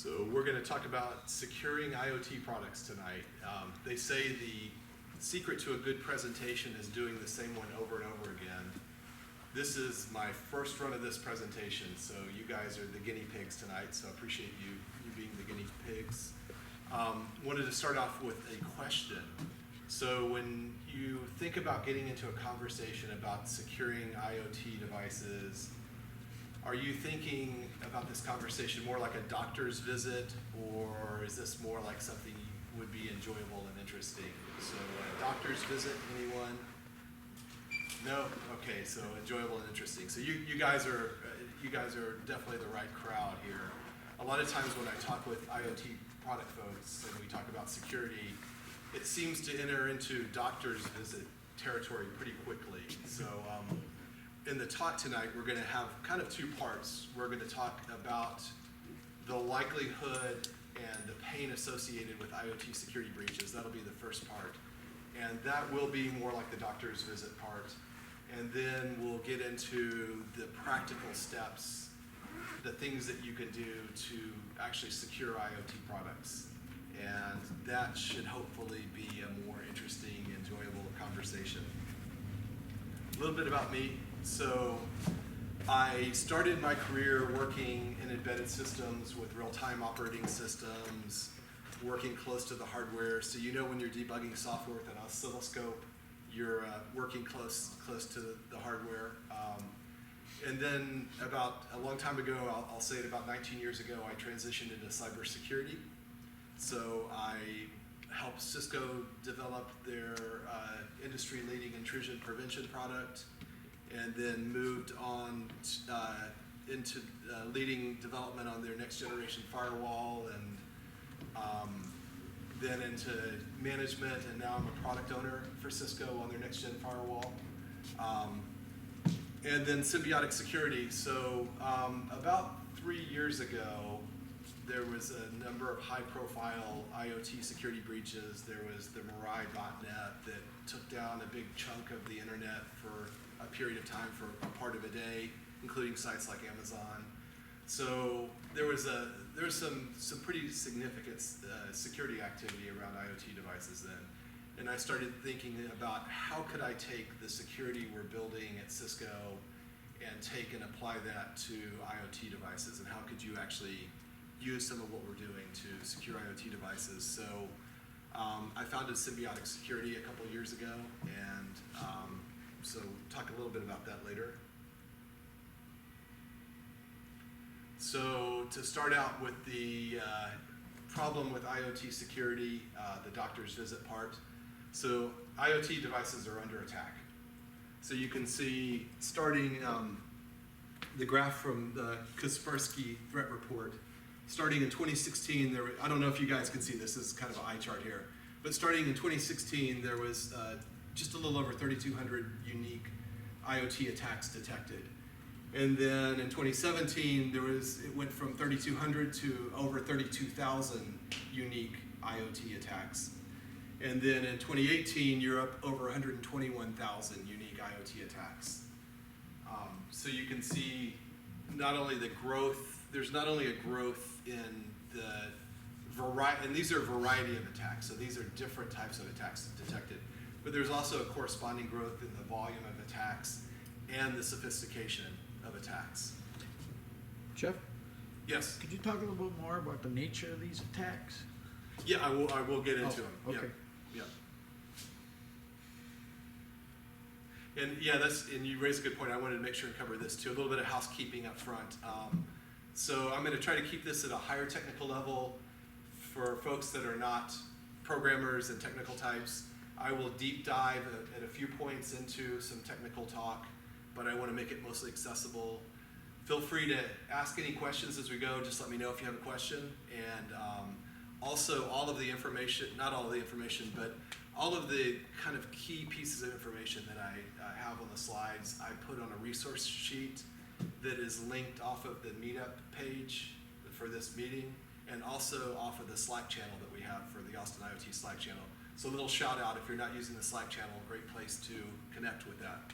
So we're going to talk about securing IoT products tonight. They say the secret to a good presentation is doing the same one over and over again. This is my first run of this presentation, so you guys are the guinea pigs tonight, so I appreciate you being the guinea pigs. Wanted to start off with a question. So when you think about getting into a conversation about securing IoT devices, are you thinking about this conversation more like a doctor's visit, or is this more like something would be enjoyable and interesting? So a doctor's visit, anyone? No? Okay, so enjoyable and interesting. So you guys are definitely the right crowd here. A lot of times when I talk with IoT product folks and we talk about security, it seems to enter into doctor's visit territory pretty quickly. So in the talk tonight, we're going to have kind of two parts. We're going to talk about the likelihood and the pain associated with IoT security breaches. That'll be the first part. And that will be more like the doctor's visit part. And then we'll get into the practical steps, the things that you can do to actually secure IoT products. And that should hopefully be a more interesting, enjoyable conversation. A little bit about me. So I started my career working in embedded systems with real-time operating systems, working close to the hardware. So you know when you're debugging software with an oscilloscope, you're working close to the hardware. And then about a long time ago, I'll say it about 19 years ago, I transitioned into cybersecurity. So I helped Cisco develop their industry-leading intrusion prevention product, and then moved on into leading development on their next generation firewall, and then into management, and now I'm a product owner for Cisco on their next gen firewall. And then symbiotic security. So about 3 years ago, there was a number of high-profile IoT security breaches. There was the Mirai botnet that took down a big chunk of the internet for a period of time for a part of a day, including sites like Amazon. So there was some pretty significant security activity around IoT devices then. And I started thinking about how could I take the security we're building at Cisco and take and apply that to IoT devices, and how could you actually use some of what we're doing to secure IoT devices. So I founded Symbiotic Security a couple years ago, and so talk a little bit about that later. So to start out with the problem with IoT security, the doctor's visit part. So IoT devices are under attack. So you can see starting the graph from the Kaspersky threat report. Starting in 2016, I don't know if you guys can see this is kind of an eye chart here, but starting in 2016, there was just a little over 3,200 unique IoT attacks detected. And then in 2017, it went from 3,200 to over 32,000 unique IoT attacks. And then in 2018, you're up over 121,000 unique IoT attacks. So you can see not only the growth, there's not only a growth in the variety, and these are a variety of attacks, so these are different types of attacks detected, but there's also a corresponding growth in the volume of attacks and the sophistication of attacks. Jeff? Yes? Could you talk a little bit more about the nature of these attacks? Yeah, I will get into them. Okay. Yeah. And yeah, and you raised a good point. I wanted to make sure and cover this too. A little bit of housekeeping up front. So I'm going to try to keep this at a higher technical level for folks that are not programmers and technical types. I will deep dive at a few points into some technical talk, but I want to make it mostly accessible. Feel free to ask any questions as we go. Just let me know if you have a question. And also all of the information, not all of the information, but all of the kind of key pieces of information that I have on the slides, I put on a resource sheet that is linked off of the Meetup page for this meeting, and also off of the Slack channel that we have for the Austin IoT Slack channel. So a little shout out if you're not using the Slack channel, great place to connect with that.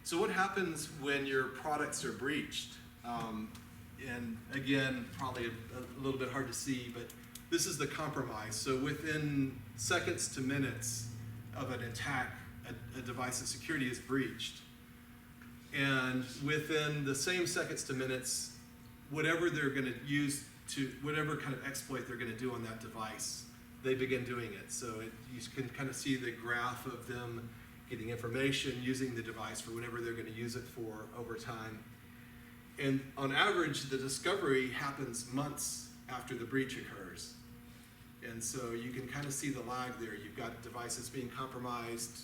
So what happens when your products are breached? And again, probably a little bit hard to see, but this is the compromise. So within seconds to minutes of an attack, a device's security is breached. And within the same seconds to minutes, whatever they're going to use whatever kind of exploit they're going to do on that device, they begin doing it. So you can kind of see the graph of them getting information, using the device for whatever they're going to use it for over time. And on average, the discovery happens months after the breach occurs. And so you can kind of see the lag there. You've got devices being compromised,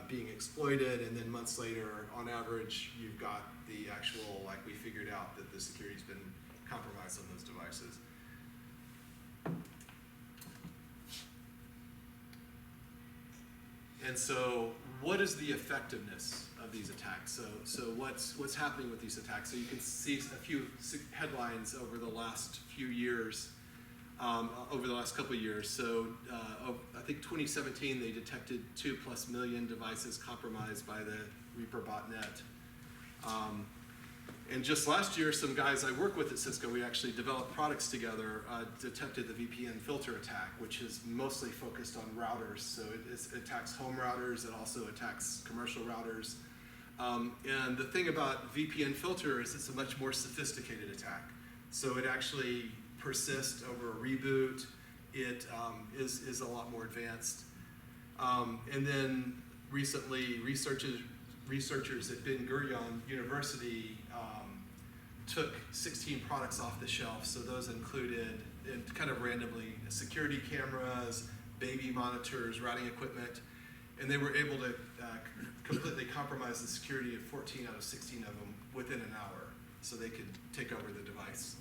being exploited, and then months later, on average, you've got the actual, like we figured out that the security's been compromised on those devices. And so what is the effectiveness of these attacks? So what's happening with these attacks? So you can see a few headlines over the last few years, over the last couple of years. So I think 2017, they detected 2+ million devices compromised by the Reaper botnet. And just last year, some guys I work with at Cisco, we actually developed products together, detected the VPN filter attack, which is mostly focused on routers. So it attacks home routers, it also attacks commercial routers. And the thing about VPN filter is it's a much more sophisticated attack. So it actually persists over a reboot. It is a lot more advanced. And then recently, researchers at Ben Gurion University took 16 products off the shelf. So those included, and kind of randomly, security cameras, baby monitors, routing equipment, and they were able to completely compromise the security of 14 out of 16 of them within an hour, so they could take over the device.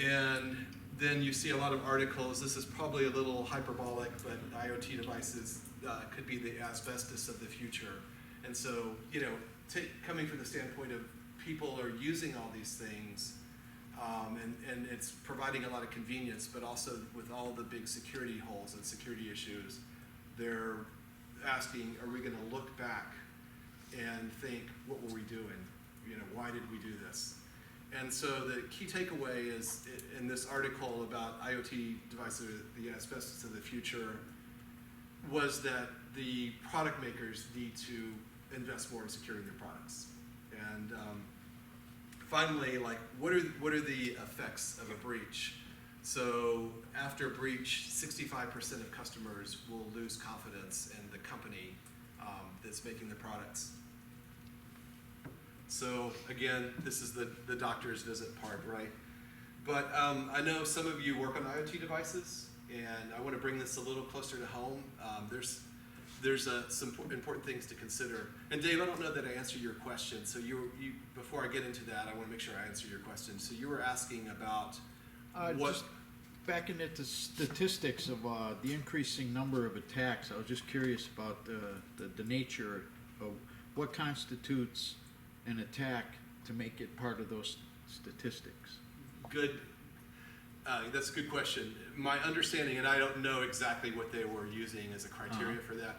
And then you see a lot of articles. This is probably a little hyperbolic, but IoT devices could be the asbestos of the future. And so, coming from the standpoint of people are using all these things, and it's providing a lot of convenience, but also with all the big security holes and security issues, they're asking, are we going to look back and think, what were we doing? Why did we do this? And so the key takeaway is in this article about IoT devices, the asbestos of the future, was that the product makers need to invest more in securing their products. And finally, what are the effects of a breach? So after a breach, 65% of customers will lose confidence in the company that's making the products. So again, this is the doctor's visit part, right? But I know some of you work on IoT devices, and I want to bring this a little closer to home. There's some important things to consider. And Dave, I don't know that I answered your question. So before I get into that, I want to make sure I answer your question. So you were asking about what? Just backing at the statistics of the increasing number of attacks, I was just curious about the nature of what constitutes an attack to make it part of those statistics. Good. That's a good question. My understanding, and I don't know exactly what they were using as a criteria for that,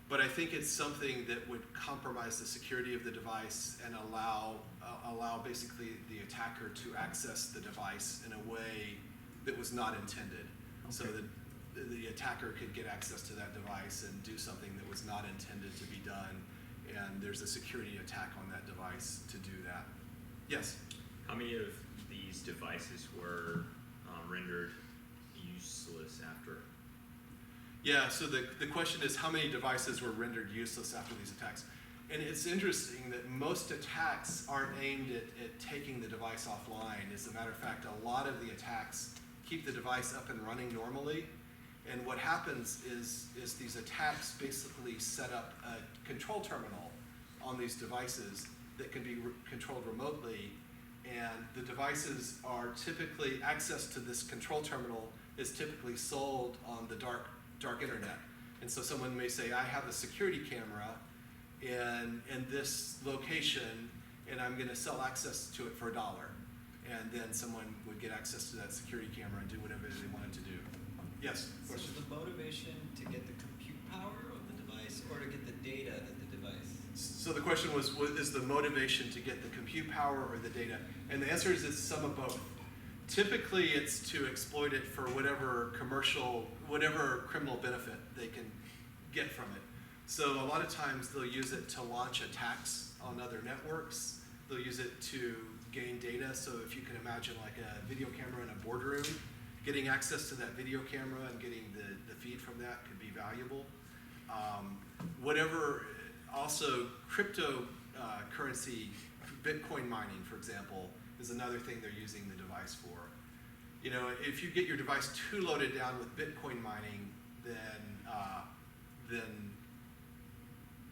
but I think it's something that would compromise the security of the device and allow basically the attacker to access the device in a way that was not intended. Okay. So that the attacker could get access to that device and do something that was not intended to be done, and there's a security attack on that device to do that. Yes? How many of these devices were rendered useless after? Yeah, so the question is how many devices were rendered useless after these attacks? And it's interesting that most attacks aren't aimed at taking the device offline. As a matter of fact, a lot of the attacks keep the device up and running normally. And what happens is these attacks basically set up a control terminal on these devices that can be controlled remotely. And the devices are typically, access to this control terminal is typically sold on the dark internet. And so someone may say, I have a security camera in this location, and I'm going to sell access to it for $1. And then someone would get access to that security camera and do whatever they wanted to do. Yes? So is the motivation to get the compute power of the device or to get the data that the device So the question was, what is the motivation to get the compute power or the data? And the answer is it's some of both. Typically, it's to exploit it for whatever criminal benefit they can get from it. So a lot of times they'll use it to launch attacks on other networks. They'll use it to gain data. So if you can imagine like a video camera in a boardroom, getting access to that video camera and getting the feed from that could be valuable. Also cryptocurrency, Bitcoin mining, for example, is another thing they're using the device for. You know, if you get your device too loaded down with Bitcoin mining, then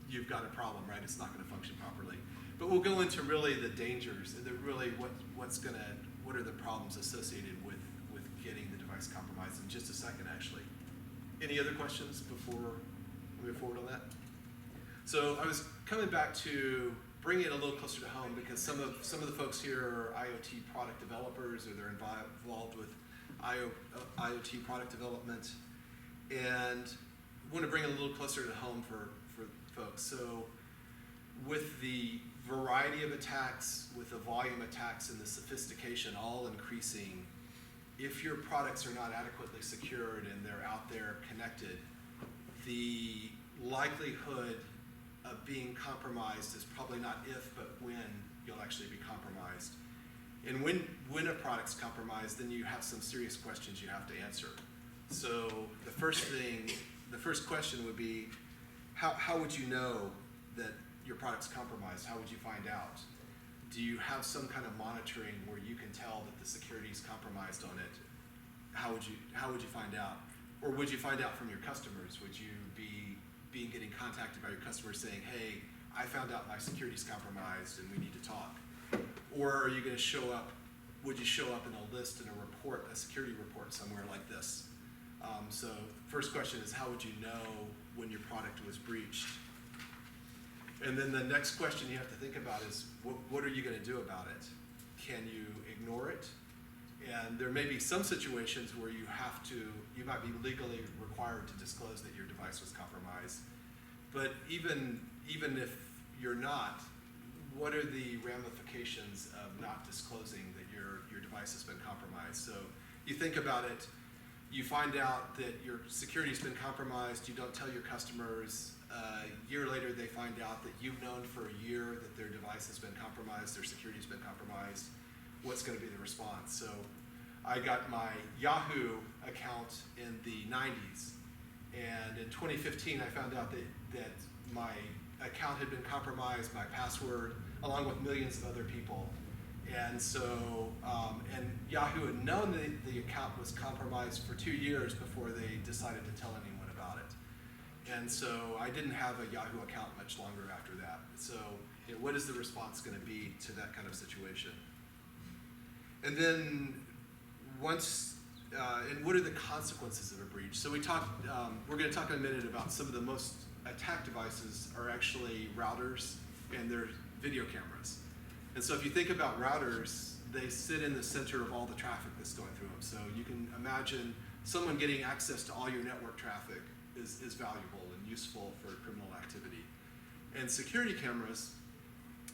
you've got a problem, right? It's not going to function properly. But we'll go into really the dangers and what are the problems associated with getting the device compromised in just a second, actually. Any other questions before we move forward on that? So I was coming back to bring it a little closer to home because some of the folks here are IoT product developers or they're involved with IoT product development, and want to bring it a little closer to home for folks. So with the variety of attacks, with the volume attacks and the sophistication all increasing, if your products are not adequately secured and they're out there connected, the likelihood of being compromised is probably not if, but when you'll actually be compromised. And when a product's compromised, then you have some serious questions you have to answer. So the first question would be, how would you know that your product's compromised? How would you find out? Do you have some kind of monitoring where you can tell that the security is compromised on it? How would you find out? Or would you find out from your customers? Would you be getting contacted by your customers saying, hey, I found out my security's compromised and we need to talk? Or are you going to show up, would you show up in a list in a report, a security report somewhere like this? So first question is, how would you know when your product was breached? And then the next question you have to think about is, what are you going to do about it? Can you ignore it? And there may be some situations where you might be legally required to disclose that your device was compromised. But even if you're not, what are the ramifications of not disclosing that your device has been compromised? So you think about it, you find out that your security's been compromised, you don't tell your customers. A year later, they find out that you've known for a year that their device has been compromised, their security's been compromised. What's going to be the response? So I got my Yahoo account in the 90s, and in 2015, I found out that my account had been compromised, my password, along with millions of other people. And so, and Yahoo had known that the account was compromised for 2 years before they decided to tell anyone about it. And so I didn't have a Yahoo account much longer after that. So, you know, what is the response going to be to that kind of situation? And then and what are the consequences of a breach? So we're going to talk in a minute about some of the most attacked devices are actually routers and they're video cameras. And so if you think about routers, they sit in the center of all the traffic that's going through them. So you can imagine someone getting access to all your network traffic is valuable and useful for criminal activity. And security cameras,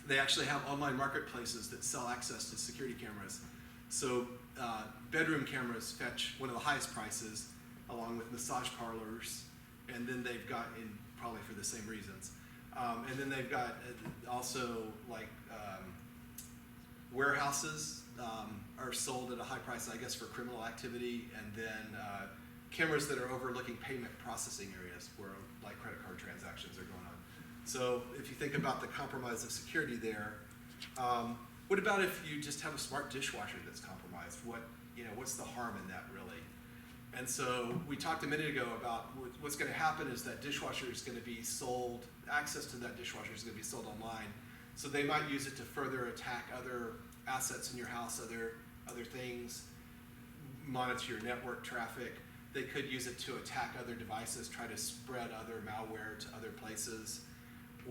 they actually have online marketplaces that sell access to security cameras. So bedroom cameras fetch one of the highest prices, along with massage parlors, and then they've got, probably for the same reasons, and then they've got also like warehouses are sold at a high price, I guess, for criminal activity, and then cameras that are overlooking payment processing areas where like credit card transactions are going on. So if you think about the compromise of security there, what about if you just have a smart dishwasher that's compromised? What's the harm in that, really? And so we talked a minute ago about what's going to happen is that dishwasher is going to be sold, access to that dishwasher is going to be sold online. So they might use it to further attack other assets in your house, other things, monitor your network traffic. They could use it to attack other devices, try to spread other malware to other places,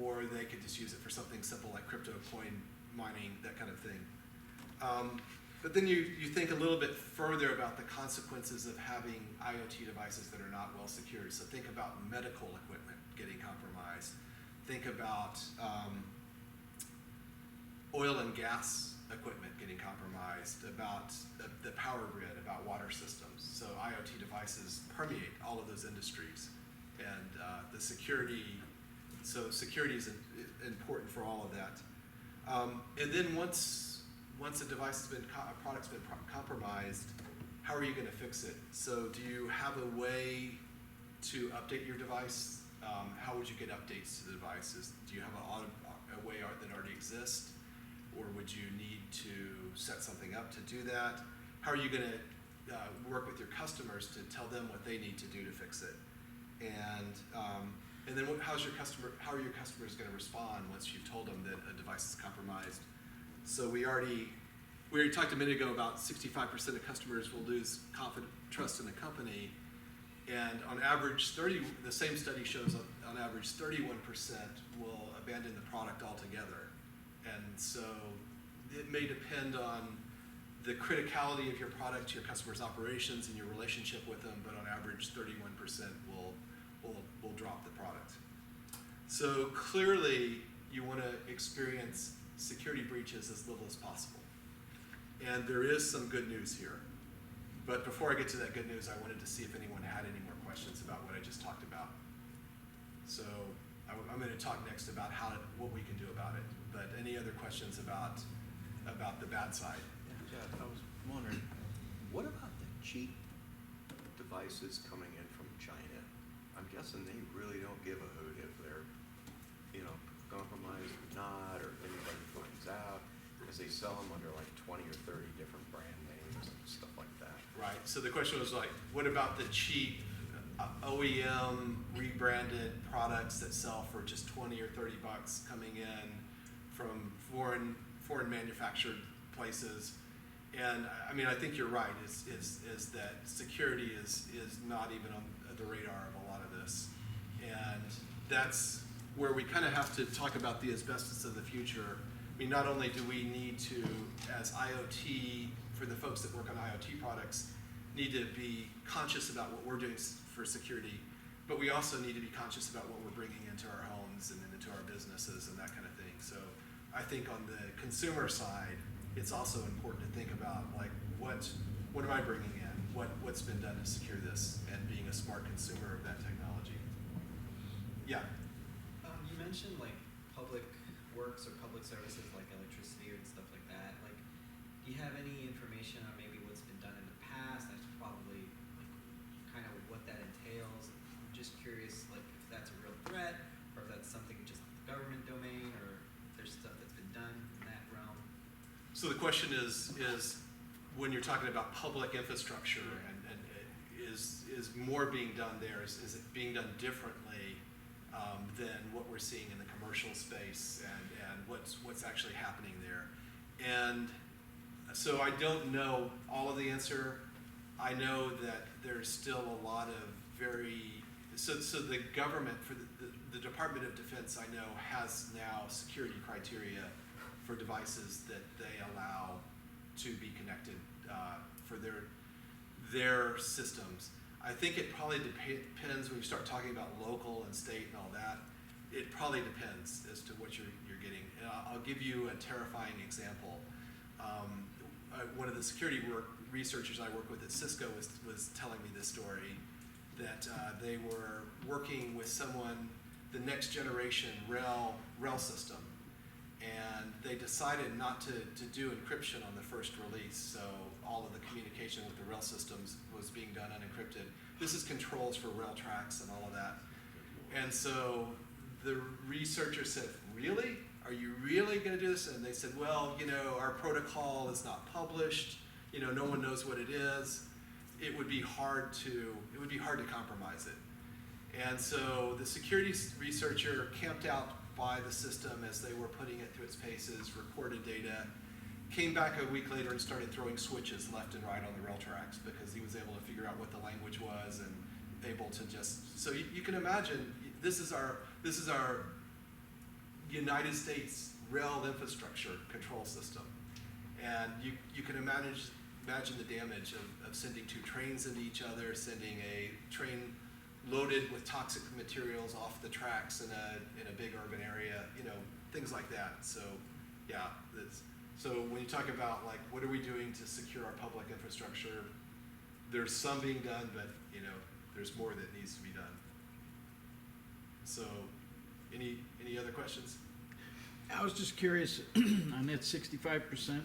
or they could just use it for something simple like crypto coin mining, that kind of thing. But then you think a little bit further about the consequences of having IoT devices that are not well secured. So think about medical equipment getting compromised. think about oil and gas equipment getting compromised, about the power grid, about water systems. So IoT devices permeate all of those industries. And the security, so security is important for all of that. And then once a device has been, a product's been compromised, how are you going to fix it? So do you have a way to update your device? How would you get updates to the devices? Do you have a way that already exists? Or would you need to set something up to do that? How are you going to work with your customers to tell them what they need to do to fix it? And then how are your customers going to respond once you've told them that a device is compromised? So we already talked a minute ago about 65% of customers will lose trust in the company. And on average, the same study shows on average 31% will abandon the product altogether. And so it may depend on the criticality of your product, your customer's operations, and your relationship with them, but on average 31% will drop the product. So clearly you want to experience security breaches as little as possible. And there is some good news here. But before I get to that good news, I wanted to see if anyone had any more questions about what I just talked about. So I'm going to talk next about what we can do about it. But any other questions about the bad side? Jeff, I was wondering, what about the cheap devices coming in from China? I'm guessing they really don't give a hoot if they're, compromised or not, or if anybody finds out, because they sell them under like 20 or 30 different brand names and stuff like that. Right. So the question was like, what about the cheap OEM rebranded products that sell for just 20 or 30 bucks coming in from foreign manufactured places? And I mean, I think you're right. Is that security is not even on the radar of a lot of this, and that's where we kind of have to talk about the asbestos of the future. I mean, not only do we need to, as IoT, for the folks that work on IoT products, need to be conscious about what we're doing for security, but we also need to be conscious about what we're bringing into our homes and into our businesses and that kind of thing. So I think on the consumer side, it's also important to think about like what am I bringing in? What's been done to secure this, and being a smart consumer of that technology. Yeah. You mentioned like public works or public services like electricity and stuff like that. Like, do you have any information on maybe what's been done in the past? That's probably like kind of what that entails. I'm just curious, like if that's a real threat, or if that's something just the government domain, or if there's stuff that's been done in that realm. So the question is when you're talking about public infrastructure and is more being done there? Is it being done differently than what we're seeing in the commercial space, and what's actually happening there? And so I don't know all of the answer. I know that there's still a lot of so the government, for the Department of Defense, I know, has now security criteria for devices that they allow to be connected for their systems. I think it probably depends when you start talking about local and state and all that. It probably depends as to what you're getting. And I'll give you a terrifying example. One of the security researchers I work with at Cisco was telling me this story, that they were working with someone, the next generation REL system, and they decided not to do encryption on the first release, so all of the communication with the REL systems was being done unencrypted. This is controls for REL tracks and all of that. And so the researcher said, really? Are you really going to do this? And they said, well, our protocol is not published. No one knows what it is. It would be hard to compromise it. And so the security researcher camped out by the system as they were putting it through its paces, recorded data, came back a week later and started throwing switches left and right on the REL tracks because he was able to figure out what the language was and able to just, so you can imagine, this is our United States REL infrastructure control system. And you can imagine the damage of sending two trains into each other, sending a train loaded with toxic materials off the tracks in a big urban area, things like that. So, yeah, so when you talk about like, what are we doing to secure our public infrastructure, there's some being done, but there's more that needs to be done. So, any other questions? I was just curious on that 65%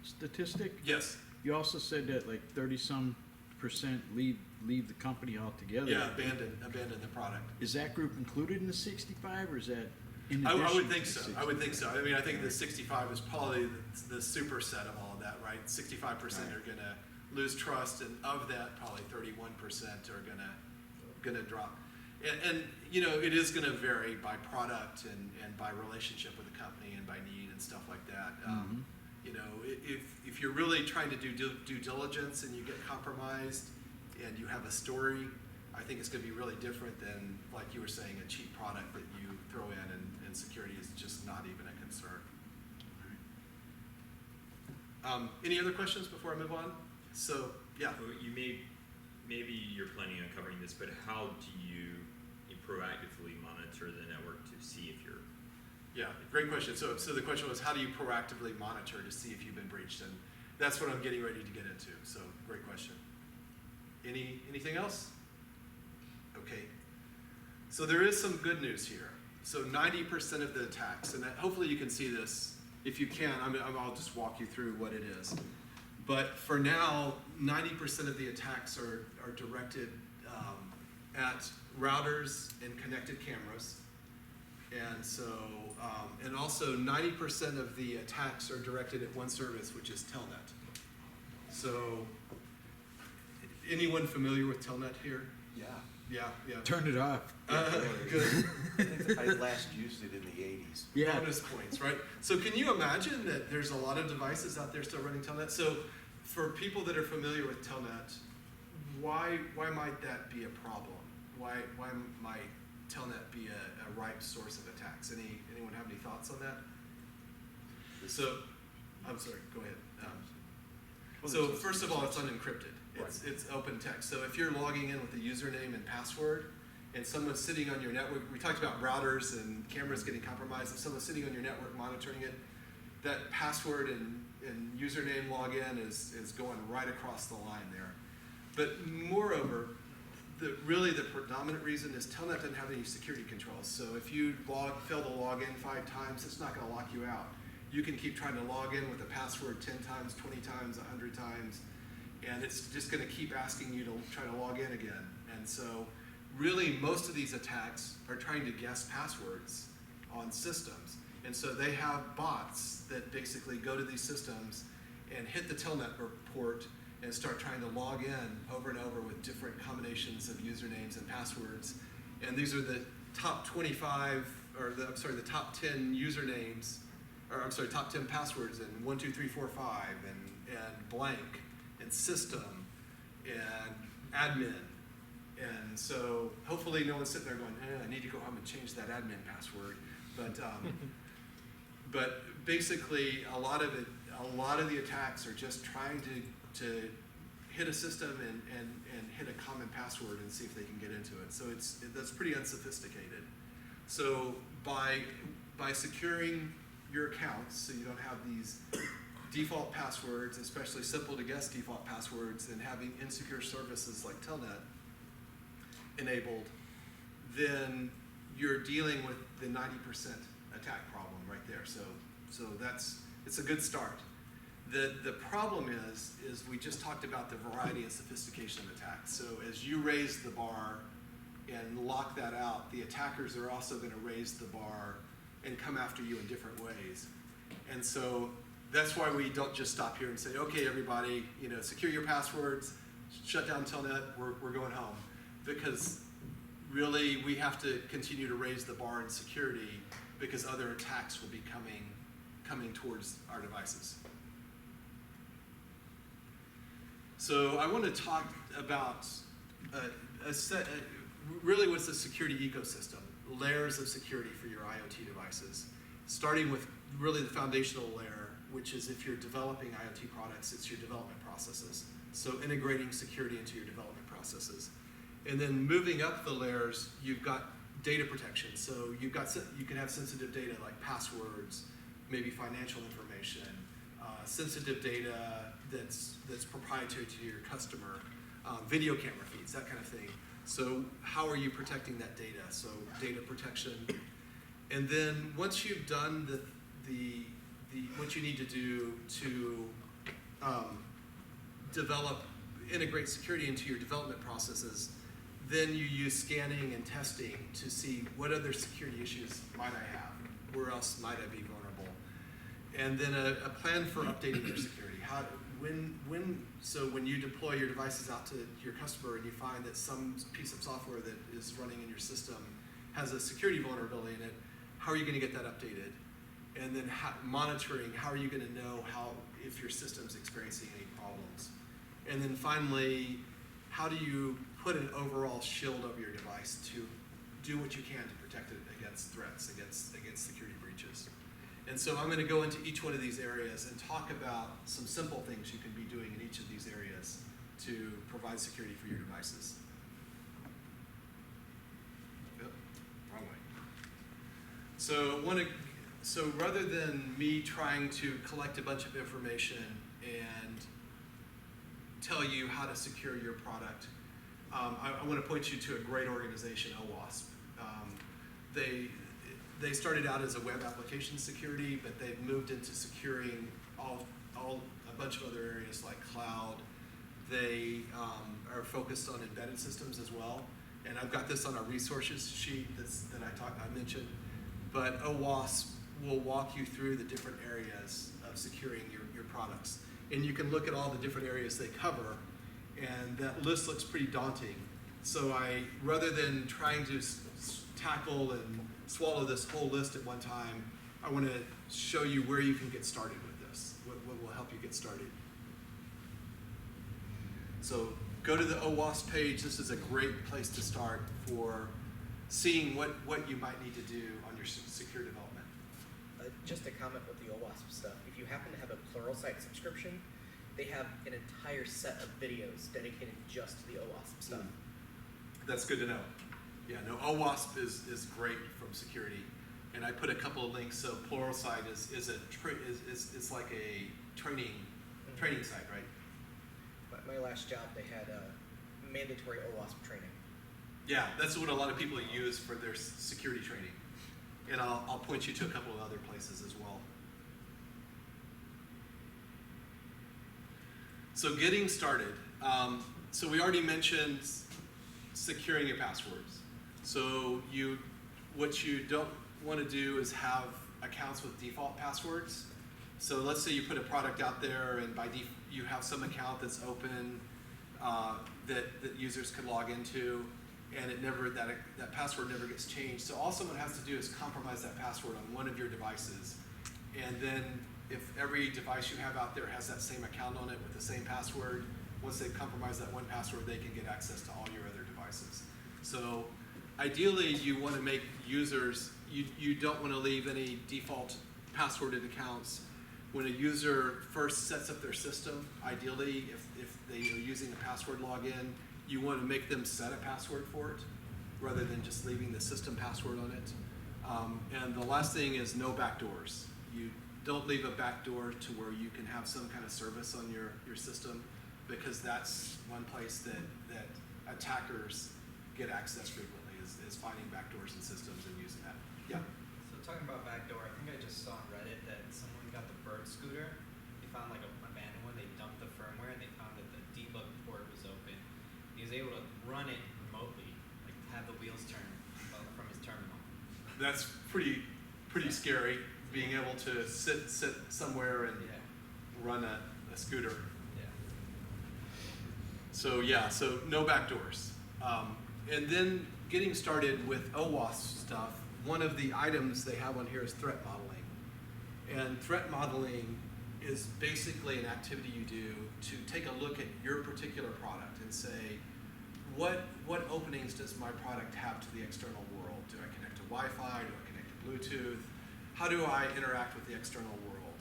statistic. Yes. You also said that like 30-some% leave the company altogether. Yeah, abandon the product. Is that group included in the 65, or is that in addition? I would think to so. 65? I would think so. I mean, I think the 65 is probably the superset of all of that, right? 65% are going to lose trust, and of that, probably 31% are going to drop. And it is going to vary by product and by relationship with the company and by need and stuff like that. If you're really trying to do due diligence and you get compromised and you have a story, I think it's going to be really different than, like you were saying, a cheap product that you throw in and security is just not even a concern. Any other questions before I move on? So, yeah. Well, maybe you're planning on covering this, but how do you proactively monitor the network to see if you're... Yeah, great question. So the question was, how do you proactively monitor to see if you've been breached? And that's what I'm getting ready to get into. So great question. Anything else? Okay. So there is some good news here. So 90% of the attacks, and hopefully you can see this. If you can, I'll just walk you through what it is. But for now, 90% of the attacks are directed at routers and connected cameras. And so, and also 90% of the attacks are directed at one service, which is Telnet. So, anyone familiar with Telnet here? Yeah. Yeah. Turn it off. Good. I think I last used it in the 80s. Yeah. Bonus points, right? So can you imagine that there's a lot of devices out there still running Telnet? So for people that are familiar with Telnet, why might that be a problem? Why might Telnet be a ripe source of attacks? Anyone have any thoughts on that? So, I'm sorry, go ahead. So first of all, it's unencrypted. It's open text. So if you're logging in with a username and password, and someone's sitting on your network, we talked about routers and cameras getting compromised. If someone's sitting on your network monitoring it, that password and username login is going right across the line there. But moreover, really the predominant reason is Telnet doesn't have any security controls. So if you fail to log in 5 times, it's not going to lock you out. You can keep trying to log in with a password 10 times, 20 times, 100 times, and it's just going to keep asking you to try to log in again. And so really most of these attacks are trying to guess passwords on systems. And so they have bots that basically go to these systems and hit the Telnet port and start trying to log in over and over with different combinations of usernames and passwords. And these are the top 25, or the top 10 usernames, top 10 passwords, and 1, 2, 3, 4, 5, and blank, and system, and admin. And so hopefully no one's sitting there going, I need to go home and change that admin password. But basically a lot of the attacks are just trying to hit a system and hit a common password and see if they can get into it. So that's pretty unsophisticated. So by securing your accounts so you don't have these default passwords, especially simple to guess default passwords, and having insecure services like Telnet enabled, then you're dealing with the 90% attack problem right there. So it's a good start. The problem is we just talked about the variety and sophistication of attacks. So as you raise the bar and lock that out, the attackers are also going to raise the bar and come after you in different ways. And so that's why we don't just stop here and say, okay, everybody, secure your passwords, shut down Telnet, we're going home. Because really we have to continue to raise the bar in security because other attacks will be coming towards our devices. So I want to talk about really what's the security ecosystem, layers of security for your IoT devices, starting with really the foundational layer, which is if you're developing IoT products, it's your development processes. So integrating security into your development processes. And then moving up the layers, you've got data protection. So you can have sensitive data like passwords, maybe financial information, sensitive data that's proprietary to your customer, video camera feeds, that kind of thing. So how are you protecting that data? So data protection. And then once you've done what you need to do to integrate security into your development processes, then you use scanning and testing to see what other security issues might I have, where else might I be vulnerable, and then a plan for updating your security. So when you deploy your devices out to your customer and you find that some piece of software that is running in your system has a security vulnerability in it, how are you going to get that updated? And then monitoring, how are you going to know if your system's experiencing any problems? And then finally, how do you put an overall shield over your device to do what you can to protect it against threats, against security breaches? And so I'm going to go into each one of these areas and talk about some simple things you can be doing in each of these areas to provide security for your devices. Yep, wrong way. So rather than me trying to collect a bunch of information and tell you how to secure your product, I want to point you to a great organization, OWASP. They started out as a web application security, but they've moved into securing a bunch of other areas like cloud. They are focused on embedded systems as well. And I've got this on our resources sheet that I mentioned. But OWASP will walk you through the different areas of securing your products. And you can look at all the different areas they cover, and that list looks pretty daunting. So rather than trying to tackle and swallow this whole list at one time, I want to show you where you can get started with this, what will help you get started. So go to the OWASP page. This is a great place to start for seeing what you might need to do on your secure development. Just a comment with the OWASP stuff. If you happen to have a Pluralsight subscription, they have an entire set of videos dedicated just to the OWASP stuff. That's good to know. Yeah, no, OWASP is great from security, and I put a couple of links. So Pluralsight is like a training site, right? My last job, they had mandatory OWASP training. Yeah, that's what a lot of people use for their security training, and I'll point you to a couple of other places as well. So getting started. So we already mentioned securing your passwords. So what you don't want to do is have accounts with default passwords. So let's say you put a product out there and by default you have some account that's open that users can log into, and that password never gets changed. So all someone has to do is compromise that password on one of your devices, and then if every device you have out there has that same account on it with the same password, once they compromise that one password, they can get access to all your other devices. So ideally, you want to make users, you don't want to leave any default passworded accounts. When a user first sets up their system, ideally, if they are using a password login, you want to make them set a password for it rather than just leaving the system password on it. And the last thing is no backdoors. You don't leave a backdoor to where you can have some kind of service on your system, because that's one place that attackers get access frequently is finding backdoors in systems and using that. Yeah. So talking about backdoor, I think I just saw on Reddit that someone got the bird scooter. They found like a abandoned one. They dumped the firmware and they found that the debug port was open. He was able to run it remotely, like have the wheels turn from his terminal. That's pretty scary, being able to sit somewhere and run a scooter. Yeah. So no backdoors. And then getting started with OWASP stuff, one of the items they have on here is threat modeling. And threat modeling is basically an activity you do to take a look at your particular product and say, what openings does my product have to the external world? Do I connect to Wi-Fi? Do I connect to Bluetooth? How do I interact with the external world?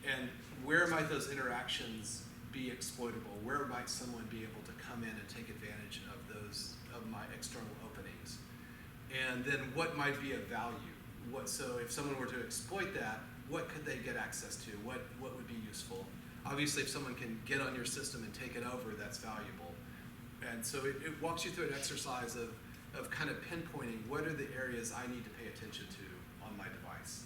And where might those interactions be exploitable? Where might someone be able to come in and take advantage of my external openings? And then what might be of value? So if someone were to exploit that, what could they get access to? What would be useful? Obviously, if someone can get on your system and take it over, that's valuable. And so it walks you through an exercise of kind of pinpointing what are the areas I need to pay attention to on my device.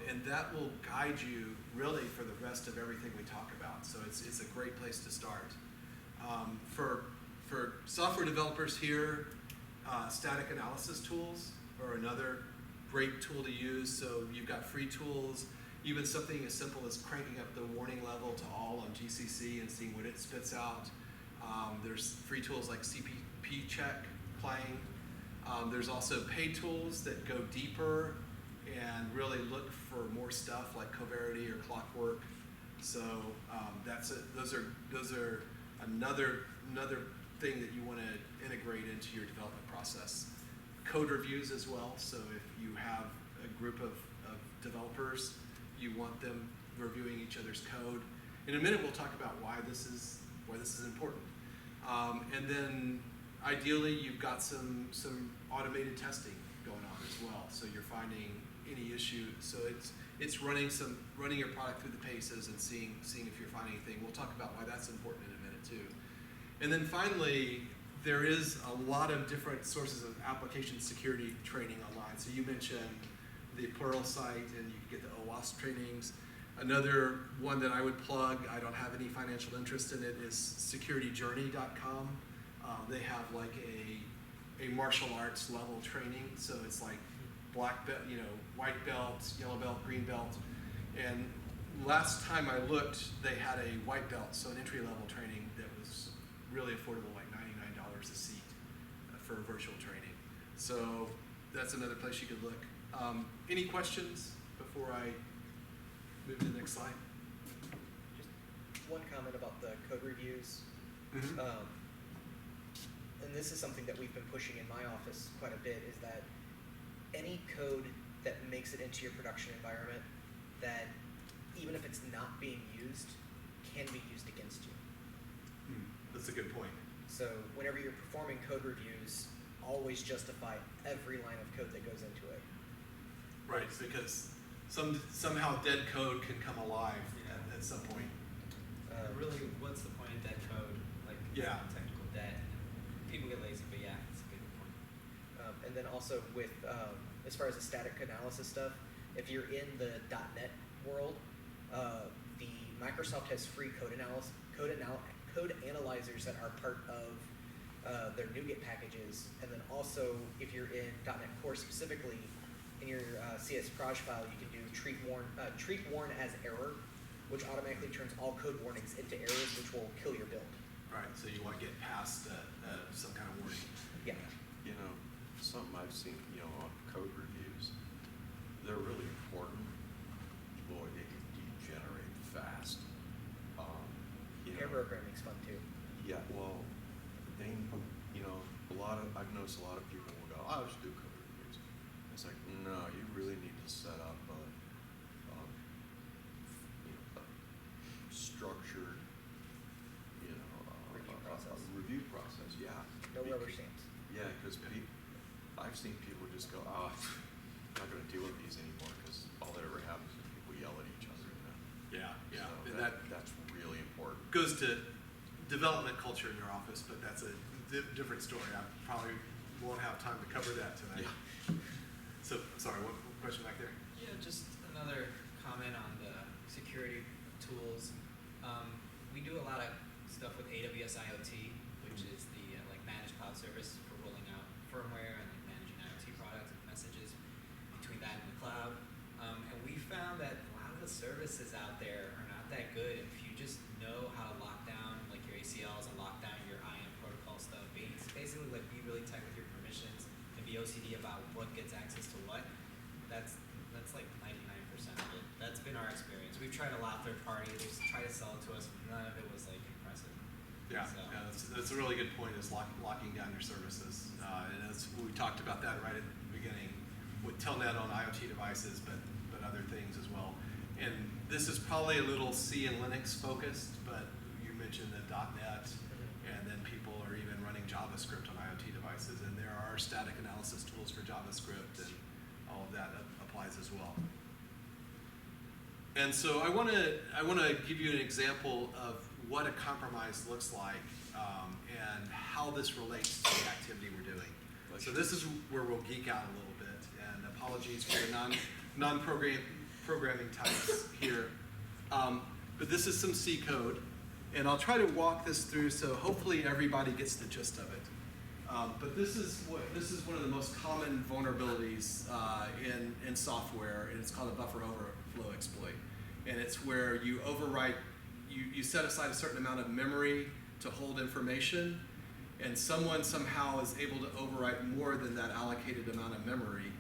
And that will guide you really for the rest of everything we talk about. So it's a great place to start. For software developers here, static analysis tools are another great tool to use. So you've got free tools, even something as simple as cranking up the warning level to all on GCC and seeing what it spits out. There's free tools like CPP check playing. There's also paid tools that go deeper and really look for more stuff like Coverity or Clockwork. So those are another thing that you want to integrate into your development process. Code reviews as well. So if you have a group of developers, you want them reviewing each other's code. In a minute, we'll talk about why this is important. And then ideally, you've got some automated testing going on as well. So you're finding any issue. So it's running your product through the paces and seeing if you're finding anything. We'll talk about why that's important in a minute too. And then finally, there is a lot of different sources of application security training online. So you mentioned the Plural site, and you can get the OWASP trainings. Another one that I would plug, I don't have any financial interest in it, is securityjourney.com. They have like a martial arts level training. So it's like black belt, white belt, yellow belt, green belt. And last time I looked, they had a white belt, so an entry level training that was really affordable, like $99 a seat for virtual training. So that's another place you could look. Any questions before I move to the next slide? Just one comment about the code reviews. Mm-hmm. And this is something that we've been pushing in my office quite a bit, is that any code that makes it into your production environment that, even if it's not being used, can be used against you. That's a good point. So whenever you're performing code reviews, always justify every line of code that goes into it. Right, because somehow dead code can come alive at some point. Really, what's the point of dead code? Like, Yeah. technical debt. People get lazy, but yeah, it's a good point. And then also with, as far as the static analysis stuff, if you're in the .NET world, the Microsoft has free code analyzers that are part of their NuGet packages. And then also, if you're in .NET Core specifically, in your CS proj file, you can do treat warn as error, which automatically turns all code warnings into errors, which will kill your build. Right, so you want to get past some kind of warning. Yeah. Something I've seen, on code reviews, they're really important. Boy, they can degenerate fast. Pair programming's fun too. Yeah, well, I've noticed a lot of people will go, I'll just do code reviews. It's like, no, you really need to set up a structured, review process. Yeah. No rubber stamps. Yeah, because I've seen people just go, I'm not going to deal with these anymore because all that ever happens is people yell at each other. Yeah. So And that's really important. goes to development culture in your office, but that's a different story. I probably won't have time to cover that tonight. Yeah. So, sorry, what question back there? Yeah, just another comment on the security tools. We do a lot of stuff with AWS IoT, which is the managed cloud service for rolling out firmware and managing IoT products and messages between that and the cloud. And we found that a lot of the services out there are not that good. If you just know how to lock down your ACLs and lock down your IAM protocol stuff, basically be really tight with your permissions and be OCD about what gets access to what, that's like 99% of it. That's been our experience. We've tried a lot third party. They've tried to sell it to us, and none of it was impressive. Yeah, So. yeah, that's a really good point, is locking down your services. And we talked about that right at the beginning with Telnet on IoT devices, but other things as well. And this is probably a little C and Linux focused, but you mentioned the .NET, and then people are even running JavaScript on IoT devices, and there are static analysis tools for JavaScript, and all of that applies as well. And so I want to give you an example of what a compromise looks like, and how this relates to the activity we're doing. So this is where we'll geek out a little bit, and apologies for the non-programming types here. But this is some C code, and I'll try to walk this through so hopefully everybody gets the gist of it. But this is one of the most common vulnerabilities in software, and it's called a buffer overflow exploit. And it's where you overwrite, you set aside a certain amount of memory to hold information, and someone somehow is able to overwrite more than that allocated amount of memory,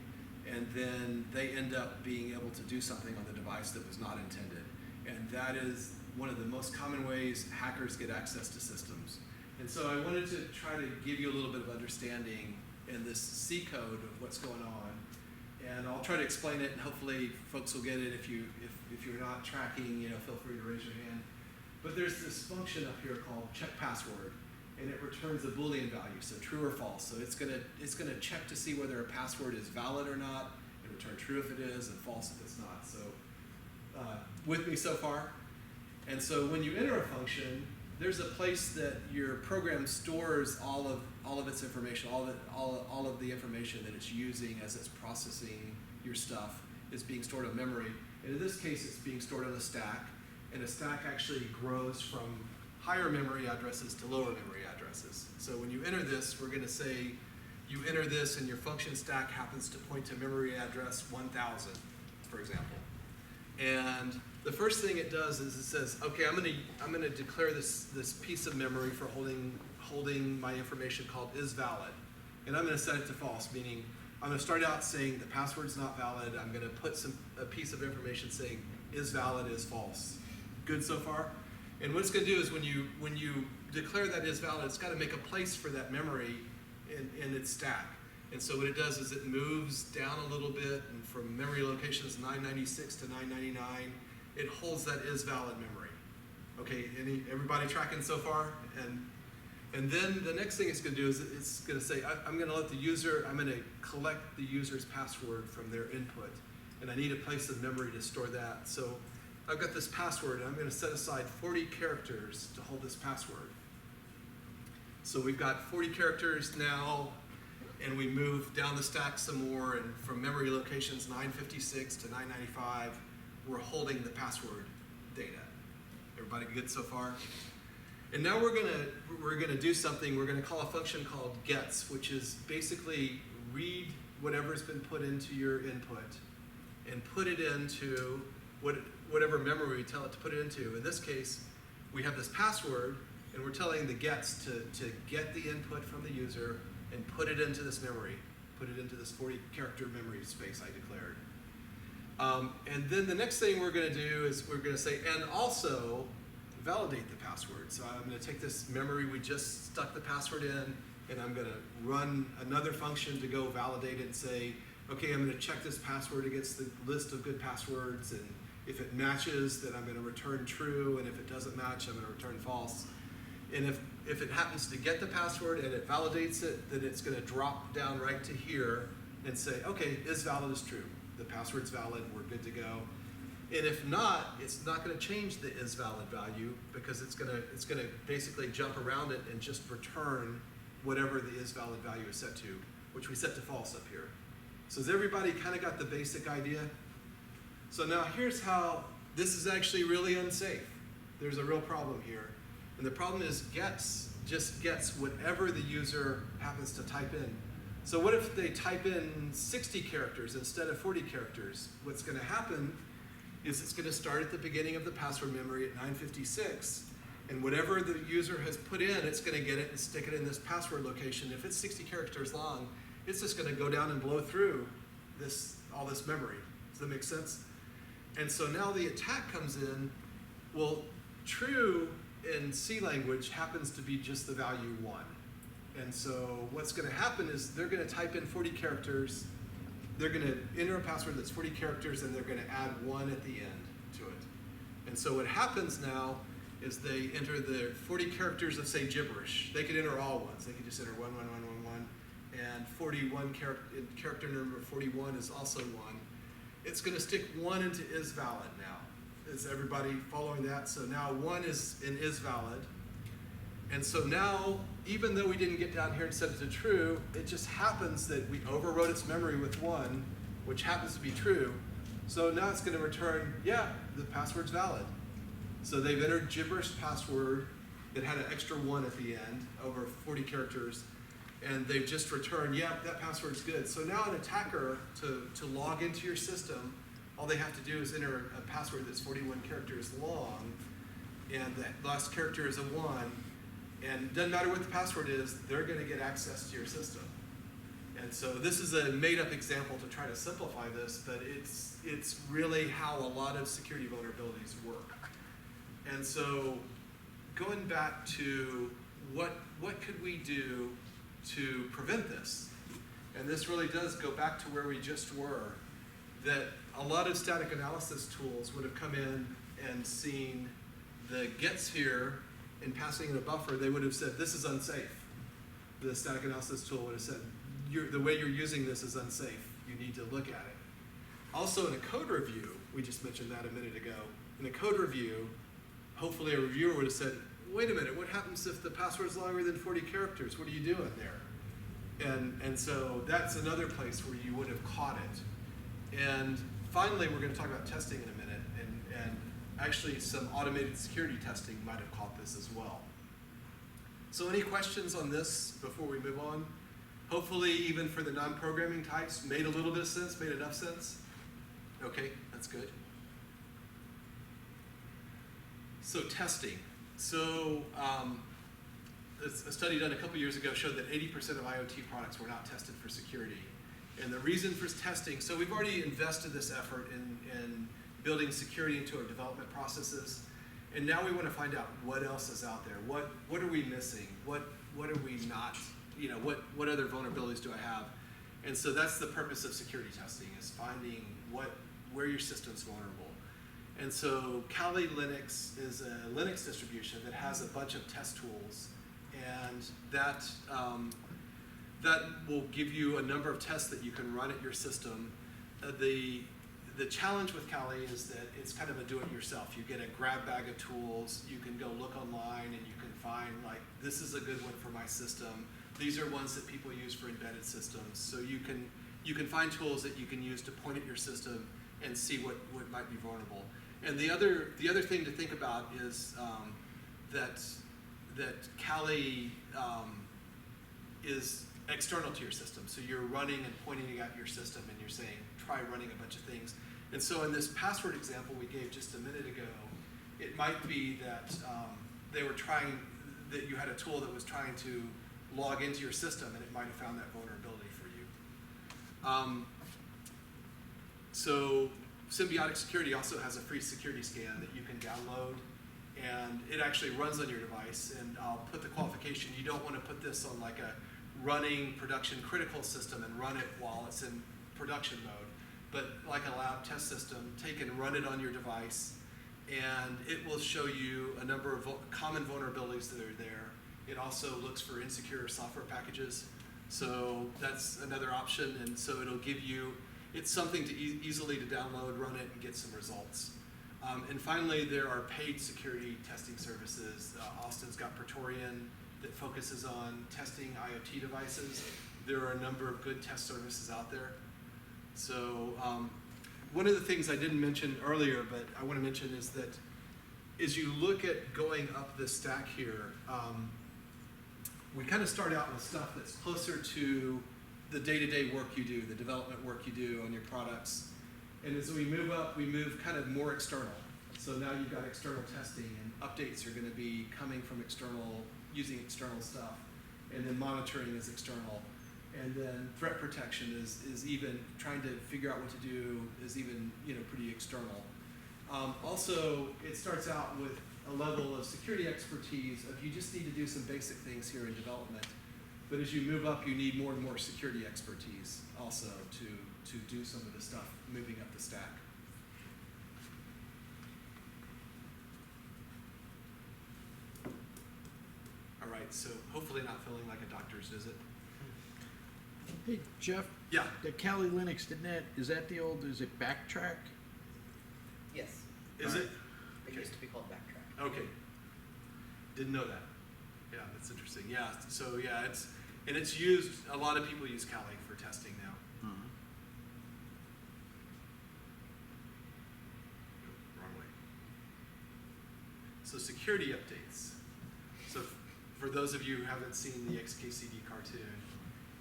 and then they end up being able to do something on the device that was not intended. And that is one of the most common ways hackers get access to systems. And so I wanted to try to give you a little bit of understanding in this C code of what's going on. And I'll try to explain it, and hopefully folks will get it. If you're not tracking, feel free to raise your hand. But there's this function up here called check password, and it returns a Boolean value, so true or false. So it's gonna check to see whether a password is valid or not, and return true if it is, and false if it's not. So with me so far? And so when you enter a function, there's a place that your program stores all of its information, all of the information that it's using as it's processing your stuff is being stored on memory. And in this case, it's being stored on a stack, and a stack actually grows from higher memory addresses to lower memory addresses. So when you enter this, we're going to say you enter this, and your function stack happens to point to memory address 1000, for example. And the first thing it does is it says, okay, I'm going to declare this piece of memory for holding my information called is valid, and I'm going to set it to false, meaning I'm going to start out saying the password's not valid. I'm going to put a piece of information saying is valid, is false. Good so far? And what it's going to do is when you declare that is valid, it's got to make a place for that memory in its stack. And so what it does is it moves down a little bit, and from memory locations 996 to 999, it holds that is valid memory. Okay, everybody tracking so far? And then the next thing it's going to do is it's going to say, I'm going to let the user, I'm going to collect the user's password from their input, and I need a place of memory to store that. So I've got this password, and I'm going to set aside 40 characters to hold this password. So we've got 40 characters now, and we move down the stack some more, and from memory locations 956 to 995, we're holding the password data. Everybody good so far? And now we're gonna do something. We're gonna call a function called gets, which is basically read whatever's been put into your input and put it into whatever memory we tell it to put it into. In this case, we have this password, and we're telling the gets to get the input from the user and put it into this memory, put it into this 40 character memory space I declared. And then the next thing we're going to do is we're going to say, and also validate the password. So I'm going to take this memory we just stuck the password in, and I'm going to run another function to go validate it and say, okay, I'm going to check this password against the list of good passwords, and if it matches, then I'm going to return true, and if it doesn't match, I'm going to return false. And if it happens to get the password and it validates it, then it's going to drop down right to here and say, okay, is valid is true. The password's valid, we're good to go. And if not, it's not going to change the is valid value, because it's going to basically jump around it and just return whatever the is valid value is set to, which we set to false up here. So has everybody kind of got the basic idea? So now here's how this is actually really unsafe. There's a real problem here. And the problem is just gets whatever the user happens to type in. So what if they type in 60 characters instead of 40 characters? What's going to happen is it's going to start at the beginning of the password memory at 956, and whatever the user has put in, it's going to get it and stick it in this password location. If it's 60 characters long, it's just going to go down and blow through all this memory. Does that make sense? And so now the attack comes in. Well, true in C language happens to be just the value 1. And so what's going to happen is they're going to type in 40 characters. They're going to enter a password that's 40 characters, and they're going to add 1 at the end. And so what happens now is they enter the 40 characters of, say, gibberish. They could enter all ones. They could just enter 11111, and 41 character number 41 is also 1. It's going to stick 1 into is valid now. Is everybody following that? So now 1 is valid. And so now, even though we didn't get down here and set it to true, it just happens that we overrode its memory with 1, which happens to be true. So now it's going to return, yeah, the password's valid. So they've entered gibberish password that had an extra 1 at the end, over 40 characters, and they've just returned, yeah, that password's good. So now an attacker, to log into your system, all they have to do is enter a password that's 41 characters long, and the last character is a 1, and it doesn't matter what the password is, they're going to get access to your system. And so this is a made-up example to try to simplify this, but it's really how a lot of security vulnerabilities work. And so going back to what could we do to prevent this? And this really does go back to where we just were, that a lot of static analysis tools would have come in and seen the gets here and passing in a buffer, they would have said, this is unsafe. The static analysis tool would have said, the way you're using this is unsafe. You need to look at it. Also in a code review, we just mentioned that a minute ago, in a code review, hopefully a reviewer would have said, wait a minute, what happens if the password's longer than 40 characters? What are you doing there? And so that's another place where you would have caught it. And finally, we're going to talk about testing in a minute, and actually some automated security testing might have caught this as well. So any questions on this before we move on? Hopefully, even for the non-programming types, made a little bit of sense, made enough sense? Okay, that's good. So testing. So a study done a couple years ago showed that 80% of IoT products were not tested for security. And the reason for testing, so we've already invested this effort in building security into our development processes. And now we want to find out what else is out there. What are we missing? What are we not, what other vulnerabilities do I have? And so that's the purpose of security testing, is finding where your system's vulnerable. And so Kali Linux is a Linux distribution that has a bunch of test tools, and that will give you a number of tests that you can run at your system. The challenge with Kali is that it's kind of a do-it-yourself. You get a grab bag of tools, you can go look online and you can find, like, this is a good one for my system. These are ones that people use for embedded systems. So you can find tools that you can use to point at your system and see what might be vulnerable. And the other thing to think about is that Kali is external to your system. So you're running and pointing at your system and you're saying, try running a bunch of things. And so in this password example we gave just a minute ago, it might be that that you had a tool that was trying to log into your system, and it might have found that vulnerability for you. So Symbiotic Security also has a free security scan that you can download, and it actually runs on your device. And I'll put the qualification, you don't want to put this on like a running production critical system and run it while it's in production mode, but like a lab test system, take and run it on your device, and it will show you a number of common vulnerabilities that are there. It also looks for insecure software packages, so that's another option. And so it'll give you, it's something to easily to download, run it, and get some results. And finally, there are paid security testing services. Austin's got Praetorian that focuses on testing IoT devices. There are a number of good test services out there. So one of the things I didn't mention earlier, but I want to mention, is that as you look at going up the stack here, we kind of start out with stuff that's closer to the day-to-day work you do, the development work you do on your products. And as we move up, we move kind of more external. So now you've got external testing, and updates are going to be coming from using external stuff. And then monitoring is external. And then threat protection is even trying to figure out what to do is even pretty external. Also, it starts out with a level of security expertise of you just need to do some basic things here in development. But as you move up, you need more and more security expertise also to do some of the stuff moving up the stack. right, so hopefully not feeling like a doctor's visit. Hey, Jeff, Yeah, the Kali Linux, is that the old, is it Backtrack? Yes, is it? it used to be called Backtrack. Okay. Didn't know that. Yeah, that's interesting. Yeah, so yeah, it's used, a lot of people use Kali for testing now. Uh-huh. Wrong way. So security updates. So for those of you who haven't seen the XKCD cartoon,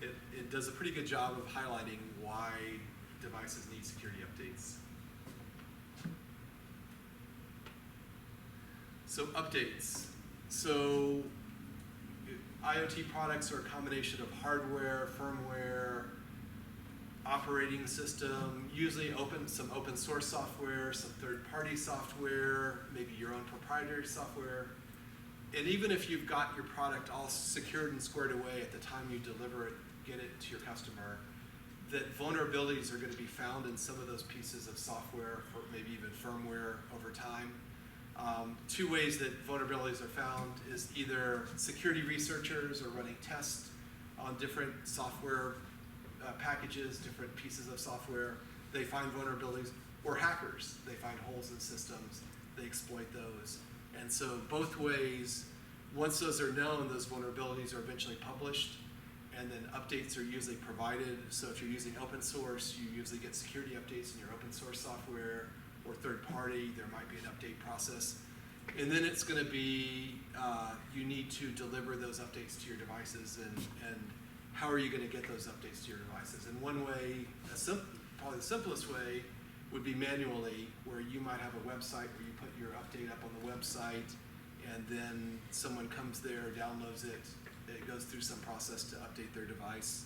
it does a pretty good job of highlighting why devices need security updates. So updates. So IoT products are a combination of hardware, firmware, operating system, usually some open source software, some third-party software, maybe your own proprietary software. And even if you've got your product all secured and squared away at the time you deliver it, get it to your customer, that vulnerabilities are going to be found in some of those pieces of software, or maybe even firmware over time. Two ways that vulnerabilities are found is either security researchers are running tests on different software packages, different pieces of software, they find vulnerabilities, or hackers, they find holes in systems, they exploit those. And so both ways, once those are known, those vulnerabilities are eventually published, and then updates are usually provided. So if you're using open source, you usually get security updates in your open source software, or third party, there might be an update process. And then it's going to be, you need to deliver those updates to your devices, and how are you going to get those updates to your devices? And one way, probably the simplest way, would be manually, where you might have a website where you put your update up on the website, and then someone comes there, downloads it, it goes through some process to update their device.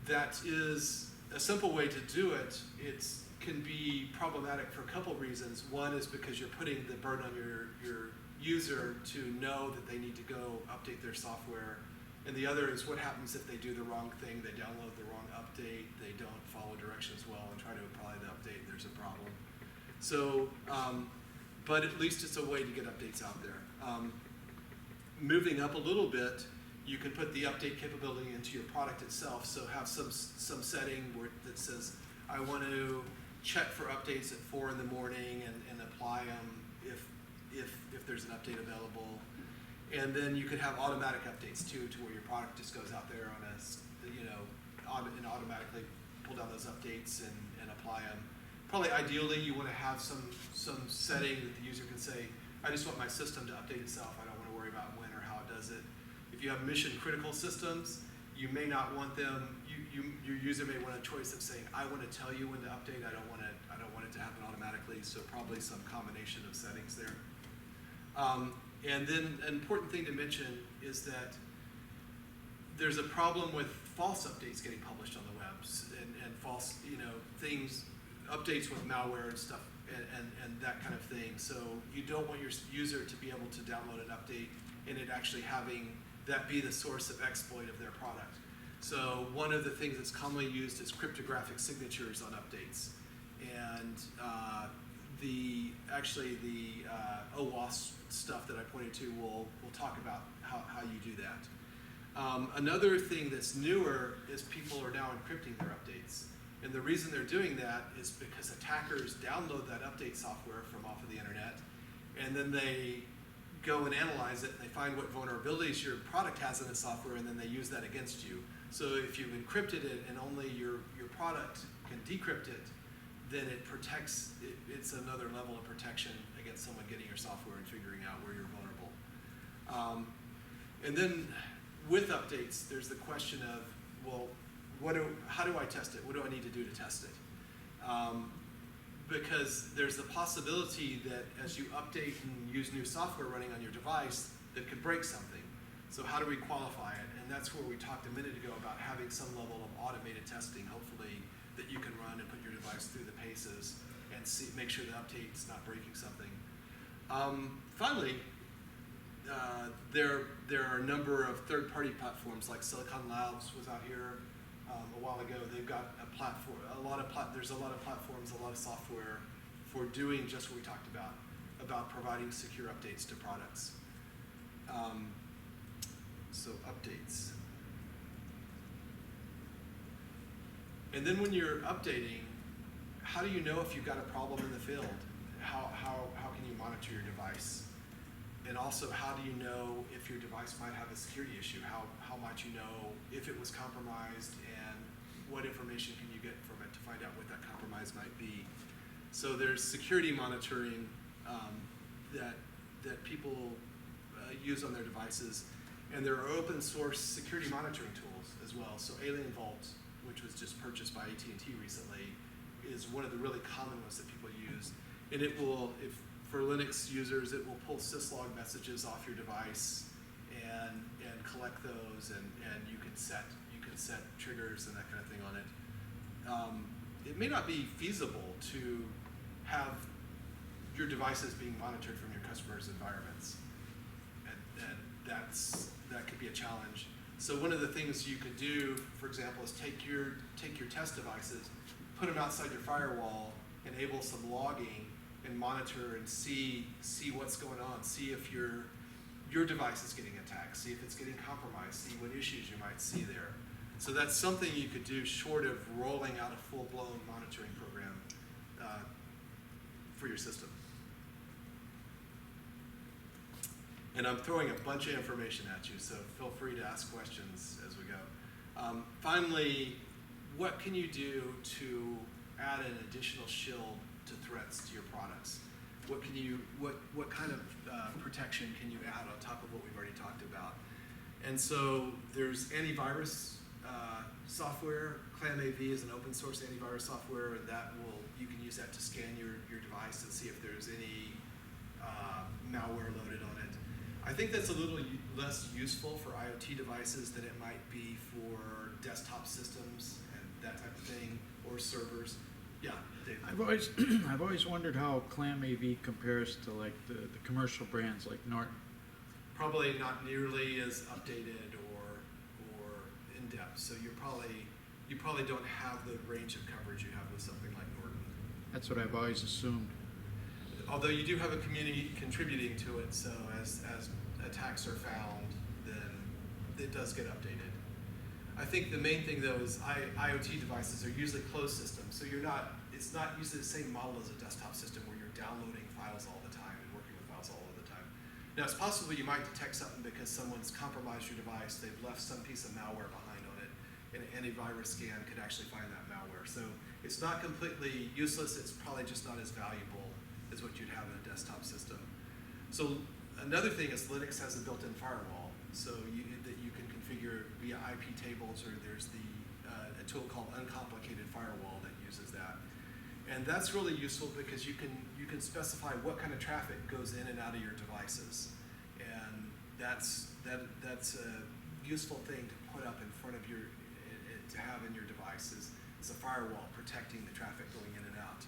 That is a simple way to do it. It can be problematic for a couple reasons. One is because you're putting the burden on your user to know that they need to go update their software. And the other is what happens if they do the wrong thing, they download the wrong update, they don't follow directions well and try to apply the update, and there's a problem. So, but at least it's a way to get updates out there. Moving up a little bit, you can put the update capability into your product itself. So have some setting that says, I want to check for updates at 4 in the morning and apply them if there's an update available. And then you could have automatic updates too, to where your product just goes out there on and automatically pull down those updates and apply them. Probably ideally you want to have some setting that the user can say, I just want my system to update itself. I don't want to worry about when or how it does it. If you have mission critical systems, you may not want them. Your user may want a choice of saying, I want to tell you when to update. I don't want it to happen automatically. So probably some combination of settings there. And then an important thing to mention is that there's a problem with false updates getting published on the webs and false, things, updates with malware and stuff and that kind of thing. So you don't want your user to be able to download an update and it actually having that be the source of exploit of their product. So one of the things that's commonly used is cryptographic signatures on updates. And the OWASP stuff that I pointed to, we'll talk about how you do that. Another thing that's newer is people are now encrypting their updates. And the reason they're doing that is because attackers download that update software from off of the internet, and then they go and analyze it, and they find what vulnerabilities your product has in the software, and then they use that against you. So if you've encrypted it and only your product can decrypt it, then it protects, it's another level of protection against someone getting your software and figuring out where you're vulnerable. And then with updates, there's the question of, well, how do I test it? What do I need to do to test it? Because there's the possibility that as you update and use new software running on your device, that could break something. So how do we qualify it? And that's where we talked a minute ago about having some level of automated testing, hopefully, that you can run and put your device through the paces and make sure the update's not breaking something. Finally, there are a number of third-party platforms, like Silicon Labs was out here a while ago. They've got a platform, there's a lot of platforms, a lot of software for doing just what we talked about providing secure updates to products. So updates. And then when you're updating, how do you know if you've got a problem in the field? How can you monitor your device? And also, how do you know if your device might have a security issue? How might you know if it was compromised, and what information can you get from it to find out what that compromise might be? So there's security monitoring that people use on their devices, and there are open source security monitoring tools as well. So Alien Vault, which was just purchased by AT&T recently, is one of the really common ones that people use. And it will, if for Linux users, it will pull syslog messages off your device and collect those, and you can set triggers and that kind of thing on it. It may not be feasible to have your devices being monitored from your customers' environments, and that could be a challenge. So one of the things you could do, for example, is take your test devices, put them outside your firewall, enable some logging, and monitor and see what's going on. See if your device is getting attacked. See if it's getting compromised. See what issues you might see there. So that's something you could do short of rolling out a full-blown monitoring program for your system. And I'm throwing a bunch of information at you, so feel free to ask questions as we go. Finally, what can you do to add an additional shield to threats to your products? What kind of protection can you add on top of what we've already talked about? And so there's antivirus software. ClamAV is an open source antivirus software, and you can use that to scan your device and see if there's any malware loaded on it. I think that's a little less useful for IoT devices than it might be for desktop systems and that type of thing, or servers. Yeah, Dave. I've always wondered how ClamAV compares to like the commercial brands like Norton. Probably not nearly as updated or in depth. So you probably don't have the range of coverage you have with something like Norton. That's what I've always assumed. Although you do have a community contributing to it, so as attacks are found, then it does get updated. I think the main thing though is IoT devices are usually closed systems, so it's not usually the same model as a desktop system where you're downloading files all the time and working with files all of the time. Now it's possible you might detect something because someone's compromised your device, they've left some piece of malware behind on it, and an antivirus scan could actually find that malware. So it's not completely useless, it's probably just not as valuable as what you'd have in a desktop system. So another thing is Linux has a built-in firewall, so that you can configure via IP tables, or there's a tool called Uncomplicated Firewall that uses that. And that's really useful because you can specify what kind of traffic goes in and out of your devices, and that's a useful thing to put up in front of to have in your devices. It's a firewall protecting the traffic going in and out.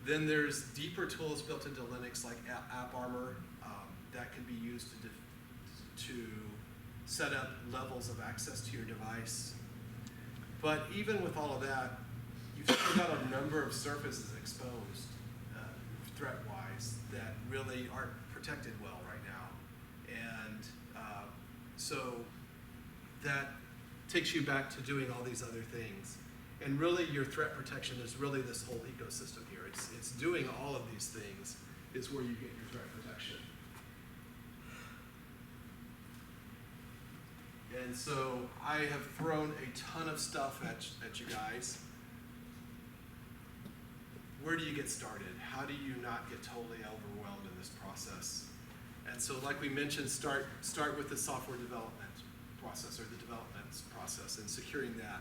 Then there's deeper tools built into Linux like AppArmor that can be used to set up levels of access to your device. But even with all of that, you've still got a number of surfaces exposed threat-wise that really aren't protected well right now. And so that takes you back to doing all these other things. And really your threat protection is really this whole ecosystem here. It's doing all of these things is where you get your threat protection. And so I have thrown a ton of stuff at you guys. Where do you get started? How do you not get totally overwhelmed in this process? And so like we mentioned, start with the software development process, or the development process, and securing that.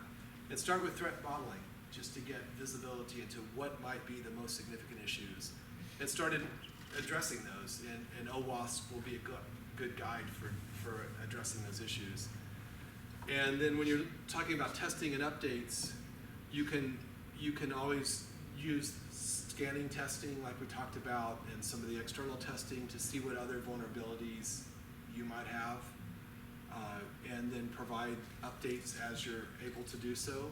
And start with threat modeling, just to get visibility into what might be the most significant issues. And started addressing those, and OWASP will be a good guide for addressing those issues. And then when you're talking about testing and updates, you can always use scanning testing like we talked about, and some of the external testing to see what other vulnerabilities you might have, and then provide updates as you're able to do so.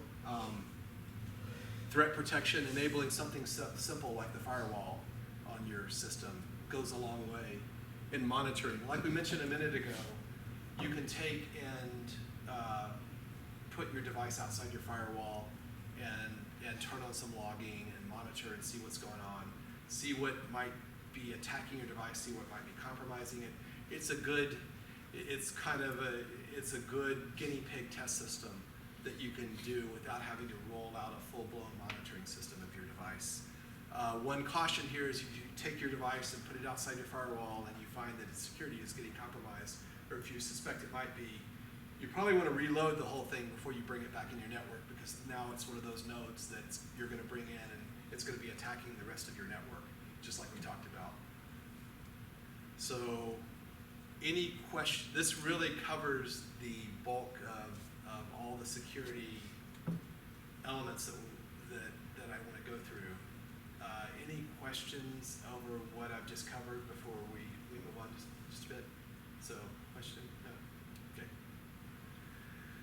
Threat protection, enabling something simple like the firewall on your system goes a long way. and monitoring. Like we mentioned a minute ago, you can take and put your device outside your firewall and turn on some logging and monitor and see what's going on, see what might be attacking your device, see what might be compromising it. It's a good guinea pig test system that you can do without having to roll out a full-blown monitoring system of your device. One caution here is if you take your device and put it outside your firewall and you find that its security is getting compromised, or if you suspect it might be, you probably want to reload the whole thing before you bring it back in your network, because now it's one of those nodes that you're going to bring in and it's going to be attacking the rest of your network, just like we talked about. So any question, this really covers the bulk of all the security elements that I want to go through. Any questions over what I've just covered before we move on just a bit? So, question? No? Okay.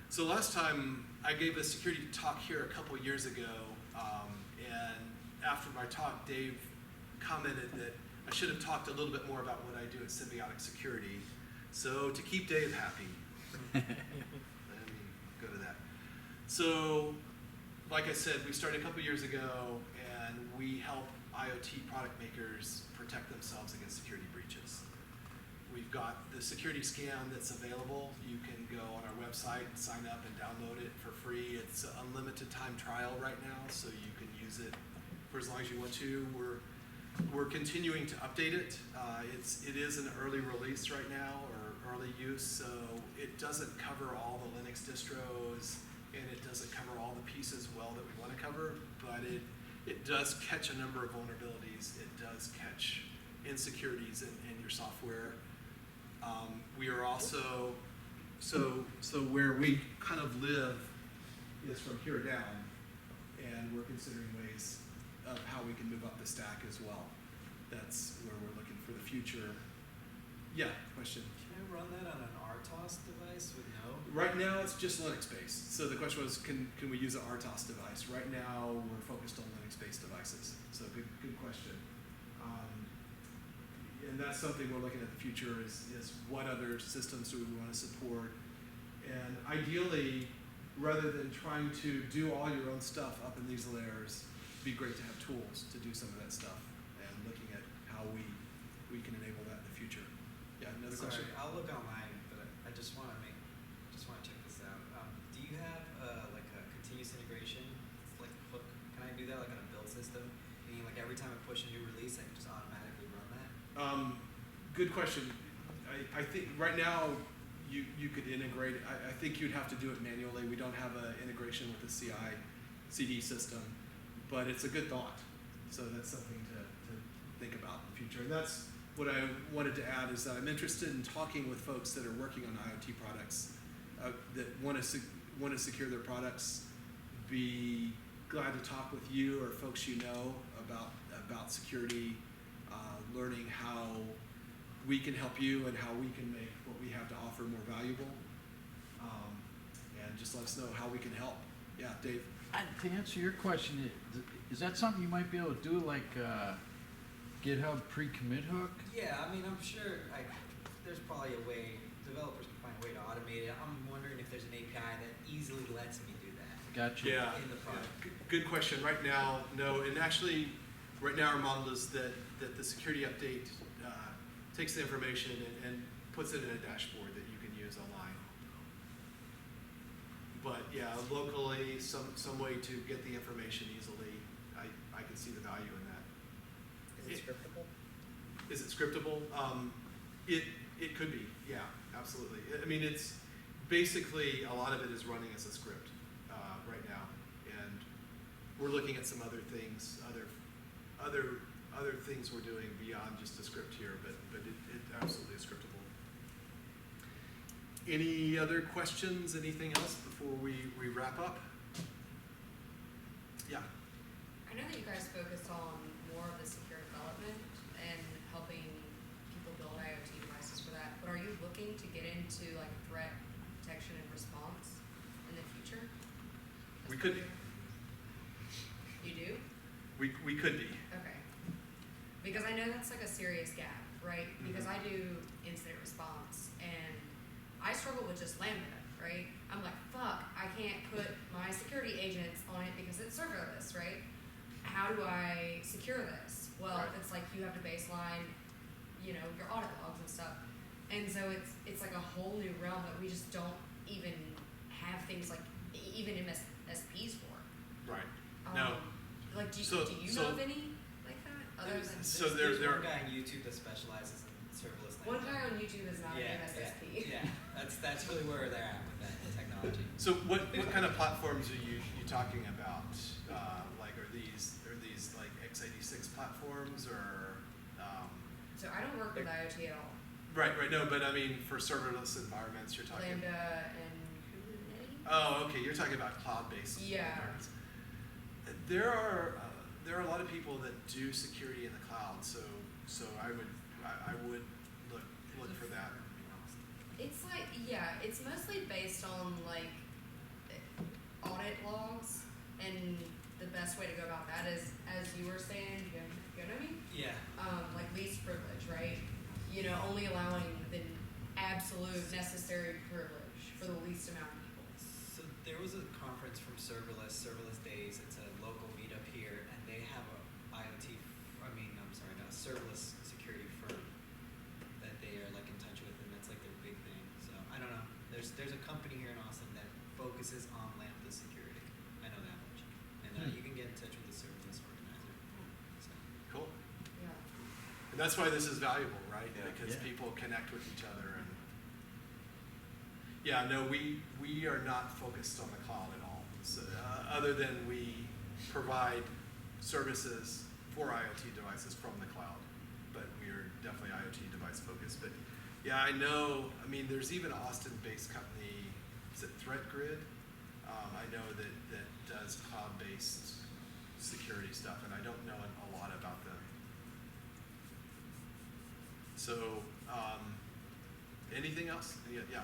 So last time I gave a security talk here a couple years ago, and after my talk, Dave commented that I should have talked a little bit more about what I do at Symbiotic Security. So to keep Dave happy, let me go to that. So, like I said, we started a couple years ago, and we help IoT product makers protect themselves against security breaches. We've got the security scan that's available. You can go on our website, sign up, and download it for free. It's an unlimited time trial right now, so you can use it for as long as you want to. We're continuing to update it. It is an early release right now, or early use, so it doesn't cover all the Linux distros, and it doesn't cover all the pieces well that we want to cover, but it does catch a number of vulnerabilities. It does catch insecurities in your software. We are also, so where we kind of live is from here down, and we're considering ways of how we can move up the stack as well. That's where we're looking for the future. Yeah, question? Can I run that on an RTOS device with no? Right now, it's just Linux-based. So the question was, can we use an RTOS device? Right now, we're focused on Linux-based devices. So good question. And that's something we're looking at in the future is what other systems do we want to support? And ideally, rather than trying to do all your own stuff up in these layers, it'd be great to have tools to do some of that stuff, and looking at how we can enable that in the future. Yeah, another question? Sorry, I'll look online, but I just want to check this out. Do you have like a continuous integration? It's like a hook. Can I do that like on a build system? Meaning like every time I push a new release, I can just automatically run that? Good question. I think right now you could integrate it. I think you'd have to do it manually. We don't have an integration with the CI/CD system, but it's a good thought. So that's something to think about in the future. And that's what I wanted to add, is that I'm interested in talking with folks that are working on IoT products that want to secure their products. Be glad to talk with you or folks you know about security, learning how we can help you and how we can make what we have to offer more valuable. And just let us know how we can help. Yeah, Dave. To answer your question, is that something you might be able to do, like GitHub pre-commit hook? Yeah, I mean, I'm sure there's probably a way, developers can find a way to automate it. I'm wondering if there's an API that easily lets me do that. Gotcha. Yeah. In the product. Good question. Right now, no. And actually, right now our model is that the security update takes the information and puts it in a dashboard that you can use online. But yeah, locally, some way to get the information easily, I can see the value in that. Is it scriptable? Is it scriptable? It could be, yeah, absolutely. I mean, it's basically, a lot of it is running as a script right now. And we're looking at some other things, other things we're doing beyond just a script here, but it absolutely is scriptable. Any other questions, anything else before we wrap up? Yeah. I know that you guys focus on more of the secure development and helping people build IoT devices for that, but are you looking to get into like threat detection and response in the future? We could be. You do? We could be. Okay. Because I know that's like a serious gap, right? Because Mhm. I do incident response, and I struggle with just Lambda, right? I'm like, fuck, I can't put my security agents on it because it's serverless, right? How do I secure this? Well, Right. it's like you have to baseline, you know, your audit logs and stuff. And so it's like a whole new realm that we just don't even have things like even MSPs for. Right. No. Like, do So- you so- know of any like that? Other than So there's there- one guy on YouTube that specializes in serverless one Lambda. guy on YouTube is not an MSSP. Yeah, that's really where they're at with that technology. So what kind of platforms are you talking about? Like are these like x86 platforms or? So I don't work with IoT at all. Right. No, but I mean for serverless environments, you're talking. Lambda and Kubernetes. Oh, okay. You're talking about cloud-based Yeah. environments. There are a lot of people that do security in the cloud, so I would look for that. It's like, yeah, it's mostly based on like audit logs, and the best way to go about that is, as you were saying, you know what I mean? Yeah. Like least privilege, right? You know, only allowing the absolute necessary privilege for the least amount of people. So there was a conference from Serverless Days. It's a local meetup here, and they have a serverless security firm that they are like in touch with, and that's like their big thing. So I don't know. There's a company here in Austin that focuses on Lambda security. I know that much, and you can get in touch with the serverless organizer. So. Cool. Yeah. And that's why this is valuable, right? Yeah. Because Yeah. people connect with each other and. Yeah, no, we are not focused on the cloud at all. So, other than we provide services for IoT devices from the cloud, but we are definitely IoT device focused. But yeah, I know. I mean, there's even an Austin-based company. Is it ThreatGrid? I know that does cloud-based security stuff, and I don't know a lot about them. So, anything else? Yeah.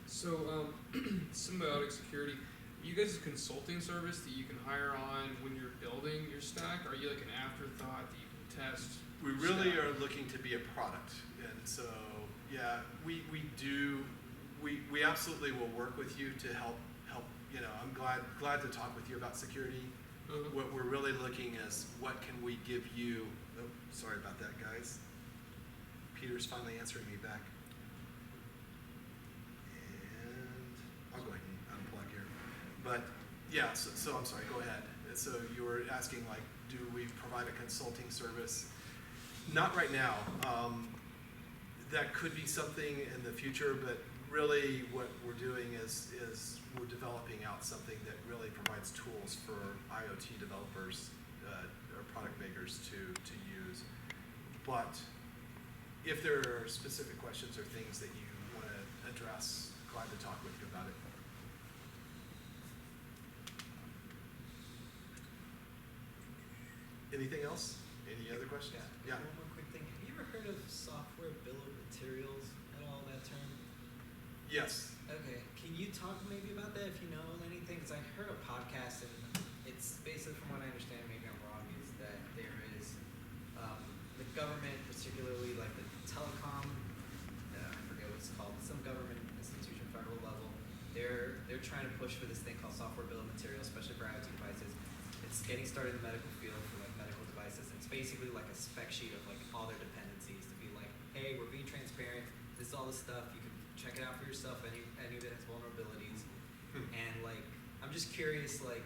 So, symbiotic security, you guys a consulting service that you can hire on when you're building your stack? Are you like an afterthought that you can test? We really stack? are looking to be a product, and so yeah, we do. We absolutely will work with you to help. You know, I'm glad to talk with you about security. Uh-huh. What we're really looking is what can we give you. Oh, sorry about that, guys. Peter's finally answering me back. And I'll go ahead and unplug here. But yeah, so I'm sorry, go ahead. So you were asking, like, do we provide a consulting service? Not right now. That could be something in the future, but really what we're doing is we're developing out something that really provides tools for IoT developers or product makers to use. But if there are specific questions or things that you want to address, glad to talk with you about it. Anything else? Any other questions? Yeah. One more quick thing. Have you ever heard of software bill of materials at all, that term? Yes. Okay. Can you talk maybe about that if you know anything? Because I heard a podcast, and it's basically, from what I understand, maybe I'm wrong, is that there is the government, particularly like the telecom, I forget what it's called, some government institution, federal level, they're trying to push for this thing called software bill of materials, especially for IoT devices. It's getting started in the medical field for like medical devices. It's basically like a spec sheet of like all their dependencies to be like, hey, we're being transparent. This is all the stuff. You can check it out for yourself. Any of it has vulnerabilities. And like, I'm just curious. Like,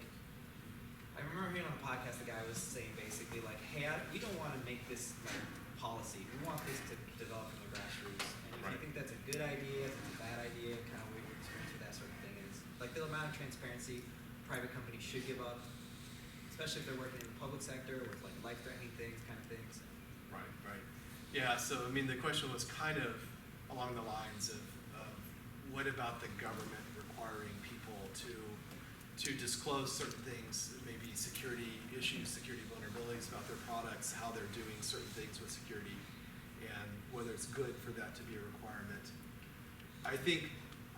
I remember hearing on a podcast, the guy was saying basically like, hey, we don't want to make this like policy. We want this to develop from the grassroots. And if you think that's a good idea, if it's a bad idea, kind of what your experience with that sort of thing is. Like the amount of transparency private companies should give up, especially if they're working in the public sector with like life-threatening things, kind of things. Right. Yeah, so I mean, the question was kind of along the lines of what about the government requiring people to disclose certain things, maybe security issues, security vulnerabilities about their products, how they're doing certain things with security, and whether it's good for that to be a requirement. I think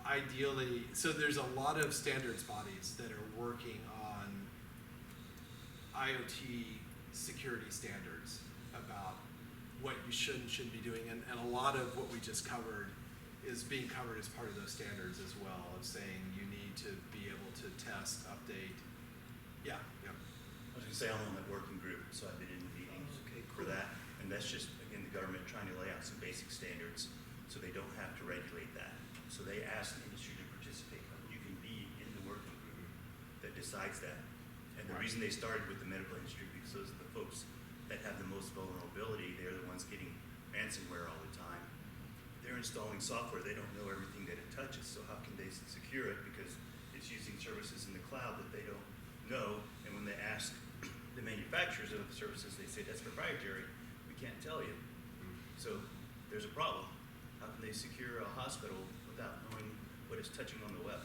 ideally, so there's a lot of standards bodies that are working on IoT security standards about what you should and shouldn't be doing, and a lot of what we just covered is being covered as part of those standards as well, of saying you need to be able to test, update. Yeah, yeah. I was gonna say, I'm on that working group, so I've been in the meetings for that, and that's just, again, the government trying to lay out some basic standards, so they don't have to regulate that. So they ask the industry to participate, you can be in the working group that decides that. And the reason they started with the medical industry, because those are the folks that have the most vulnerability, they're the ones getting ransomware all the time. They're installing software, they don't know everything that it touches, so how can they secure it? Because it's using services in the cloud that they don't know, and when they ask the manufacturers of the services, they say that's proprietary, we can't tell you. So there's a problem. How can they secure a hospital without knowing what it's touching on the web?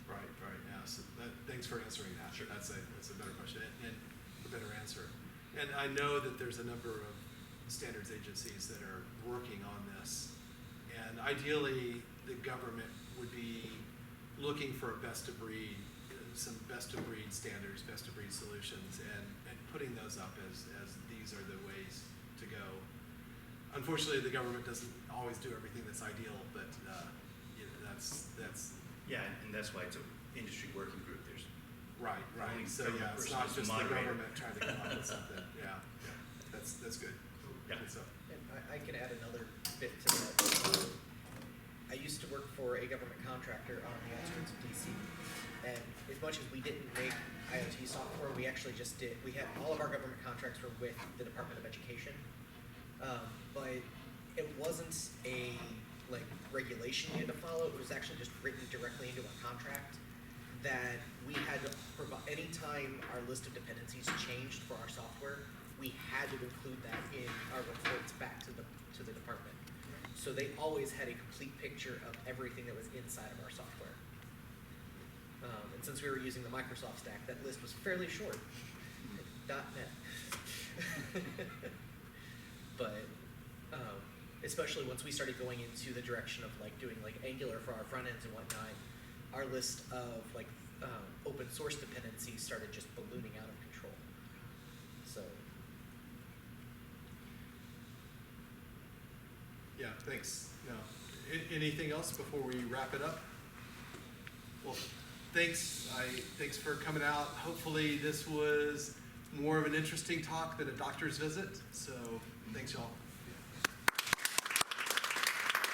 Right, yeah, so thanks for answering that. Sure. That's a better question, and a better answer. And I know that there's a number of standards agencies that are working on this, and ideally, the government would be looking for a best-of-breed, some best-of-breed standards, best-of-breed solutions, and putting those up as these are the ways to go. Unfortunately, the government doesn't always do everything that's ideal, but that's Yeah, and that's why it's an industry working group. There's right. only So government yeah, it's person not is just the moderator. government trying to come up with something. Yeah, that's good. Yeah. Good stuff. And I can add another bit to that. I used to work for a government contractor on the outskirts of DC, and as much as we didn't make IoT software, we actually just did. We had all of our government contracts were with the Department of Education, but it wasn't a regulation we had to follow. It was actually just written directly into a contract that we had to provide. Anytime our list of dependencies changed for our software, we had to include that in our reports back to the department. So they always had a complete picture of everything that was inside of our software. And since we were using the Microsoft stack, that list was fairly short. .NET. But especially once we started going into the direction of doing Angular for our front ends and whatnot, our list of open source dependencies started just ballooning out of control. So Yeah, thanks. Anything else before we wrap it up? Well, thanks for coming out. Hopefully this was more of an interesting talk than a doctor's visit. So thanks, y'all.